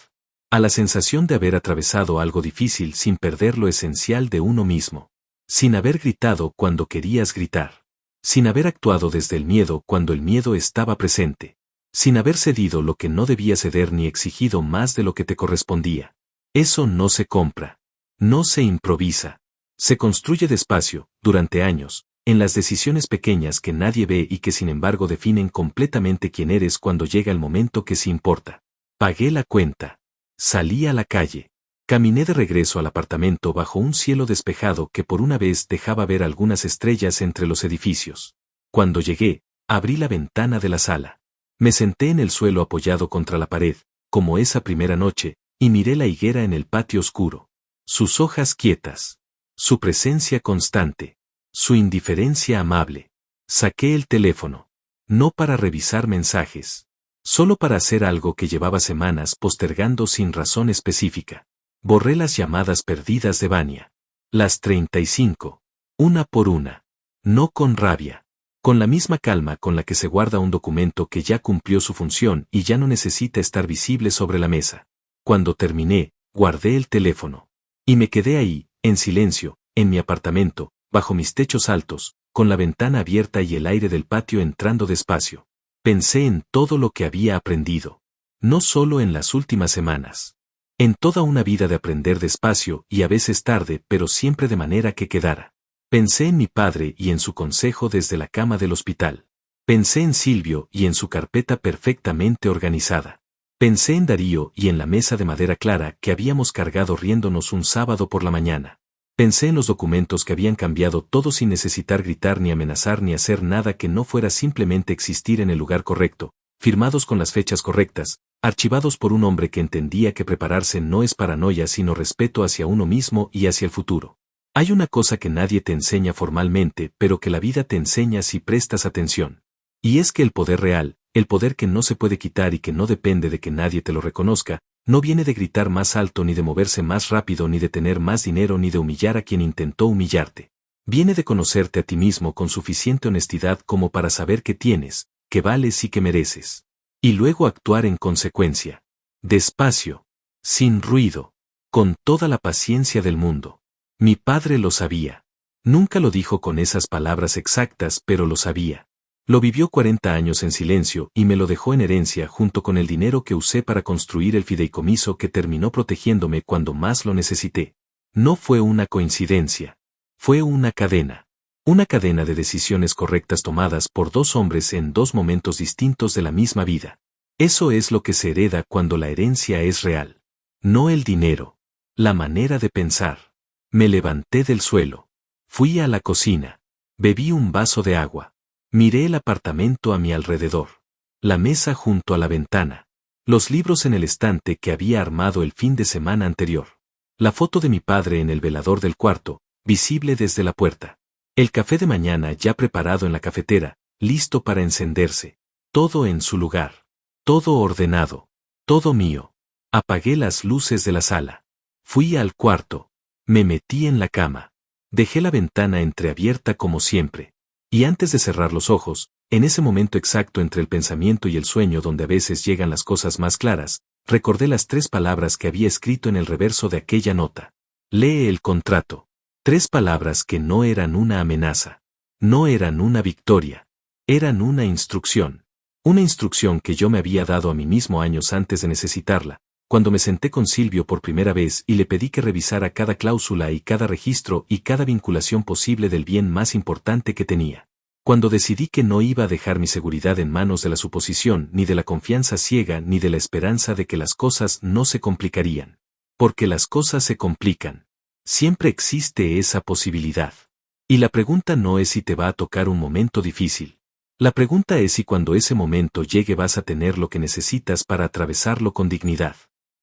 Speaker 1: A la sensación de haber atravesado algo difícil sin perder lo esencial de uno mismo. Sin haber gritado cuando querías gritar. Sin haber actuado desde el miedo cuando el miedo estaba presente. Sin haber cedido lo que no debía ceder ni exigido más de lo que te correspondía. Eso no se compra. No se improvisa. Se construye despacio, durante años, en las decisiones pequeñas que nadie ve y que sin embargo definen completamente quién eres cuando llega el momento que sí importa. Pagué la cuenta. Salí a la calle. Caminé de regreso al apartamento bajo un cielo despejado que por una vez dejaba ver algunas estrellas entre los edificios. Cuando llegué, abrí la ventana de la sala. Me senté en el suelo apoyado contra la pared, como esa primera noche, y miré la higuera en el patio oscuro. Sus hojas quietas. Su presencia constante. Su indiferencia amable. Saqué el teléfono. No para revisar mensajes. Solo para hacer algo que llevaba semanas postergando sin razón específica. Borré las llamadas perdidas de Vania. Las 35. Una por una. No con rabia. Con la misma calma con la que se guarda un documento que ya cumplió su función y ya no necesita estar visible sobre la mesa. Cuando terminé, guardé el teléfono. Y me quedé ahí, en silencio, en mi apartamento, bajo mis techos altos, con la ventana abierta y el aire del patio entrando despacio. Pensé en todo lo que había aprendido. No solo en las últimas semanas. En toda una vida de aprender despacio y a veces tarde, pero siempre de manera que quedara. Pensé en mi padre y en su consejo desde la cama del hospital. Pensé en Silvio y en su carpeta perfectamente organizada. Pensé en Darío y en la mesa de madera clara que habíamos cargado riéndonos un sábado por la mañana. Pensé en los documentos que habían cambiado todo sin necesitar gritar ni amenazar ni hacer nada que no fuera simplemente existir en el lugar correcto, firmados con las fechas correctas, archivados por un hombre que entendía que prepararse no es paranoia sino respeto hacia uno mismo y hacia el futuro. Hay una cosa que nadie te enseña formalmente, pero que la vida te enseña si prestas atención. Y es que el poder real, el poder que no se puede quitar y que no depende de que nadie te lo reconozca, no viene de gritar más alto ni de moverse más rápido ni de tener más dinero ni de humillar a quien intentó humillarte. Viene de conocerte a ti mismo con suficiente honestidad como para saber que tienes, que vales y que mereces. Y luego actuar en consecuencia. Despacio. Sin ruido. Con toda la paciencia del mundo. Mi padre lo sabía. Nunca lo dijo con esas palabras exactas, pero lo sabía. Lo vivió 40 años en silencio y me lo dejó en herencia junto con el dinero que usé para construir el fideicomiso que terminó protegiéndome cuando más lo necesité. No fue una coincidencia. Fue una cadena. Una cadena de decisiones correctas tomadas por dos hombres en dos momentos distintos de la misma vida. Eso es lo que se hereda cuando la herencia es real. No el dinero. La manera de pensar. Me levanté del suelo. Fui a la cocina. Bebí un vaso de agua. Miré el apartamento a mi alrededor. La mesa junto a la ventana. Los libros en el estante que había armado el fin de semana anterior. La foto de mi padre en el velador del cuarto, visible desde la puerta. El café de mañana ya preparado en la cafetera, listo para encenderse. Todo en su lugar. Todo ordenado. Todo mío. Apagué las luces de la sala. Fui al cuarto. Me metí en la cama. Dejé la ventana entreabierta como siempre. Y antes de cerrar los ojos, en ese momento exacto entre el pensamiento y el sueño donde a veces llegan las cosas más claras, recordé las 3 palabras que había escrito en el reverso de aquella nota. Lee el contrato. 3 palabras que no eran una amenaza. No eran una victoria. Eran una instrucción. Una instrucción que yo me había dado a mí mismo años antes de necesitarla, cuando me senté con Silvio por primera vez y le pedí que revisara cada cláusula y cada registro y cada vinculación posible del bien más importante que tenía. Cuando decidí que no iba a dejar mi seguridad en manos de la suposición, ni de la confianza ciega, ni de la esperanza de que las cosas no se complicarían. Porque las cosas se complican. Siempre existe esa posibilidad. Y la pregunta no es si te va a tocar un momento difícil. La pregunta es si cuando ese momento llegue vas a tener lo que necesitas para atravesarlo con dignidad.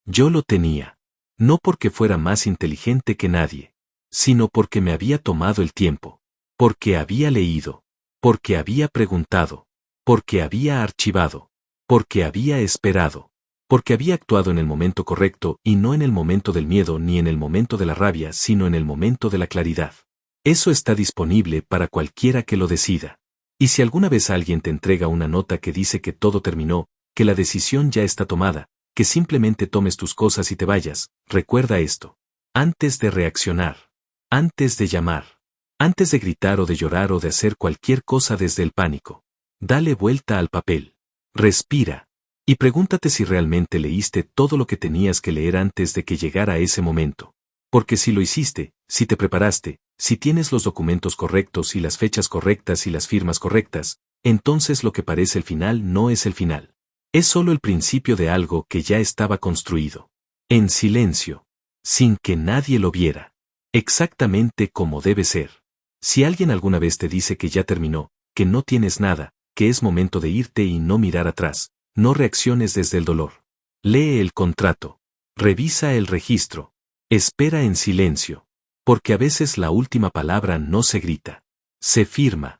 Speaker 1: Yo lo tenía. No porque fuera más inteligente que nadie, sino porque me había tomado el tiempo, porque había leído, porque había preguntado, porque había archivado, porque había esperado, porque había actuado en el momento correcto y no en el momento del miedo ni en el momento de la rabia, sino en el momento de la claridad. Eso está disponible para cualquiera que lo decida. Y si alguna vez alguien te entrega una nota que dice que todo terminó, que la decisión ya está tomada, que simplemente tomes tus cosas y te vayas, recuerda esto. Antes de reaccionar. Antes de llamar. Antes de gritar o de llorar o de hacer cualquier cosa desde el pánico. Dale vuelta al papel. Respira. Y pregúntate si realmente leíste todo lo que tenías que leer antes de que llegara ese momento. Porque si lo hiciste, si te preparaste, si tienes los documentos correctos y las fechas correctas y las firmas correctas, entonces lo que parece el final no es el final. Es solo el principio de algo que ya estaba construido. En silencio. Sin que nadie lo viera. Exactamente como debe ser. Si alguien alguna vez te dice que ya terminó, que no tienes nada, que es momento de irte y no mirar atrás, no reacciones desde el dolor. Lee el contrato. Revisa el registro. Espera en silencio. Porque a veces la última palabra no se grita. Se firma.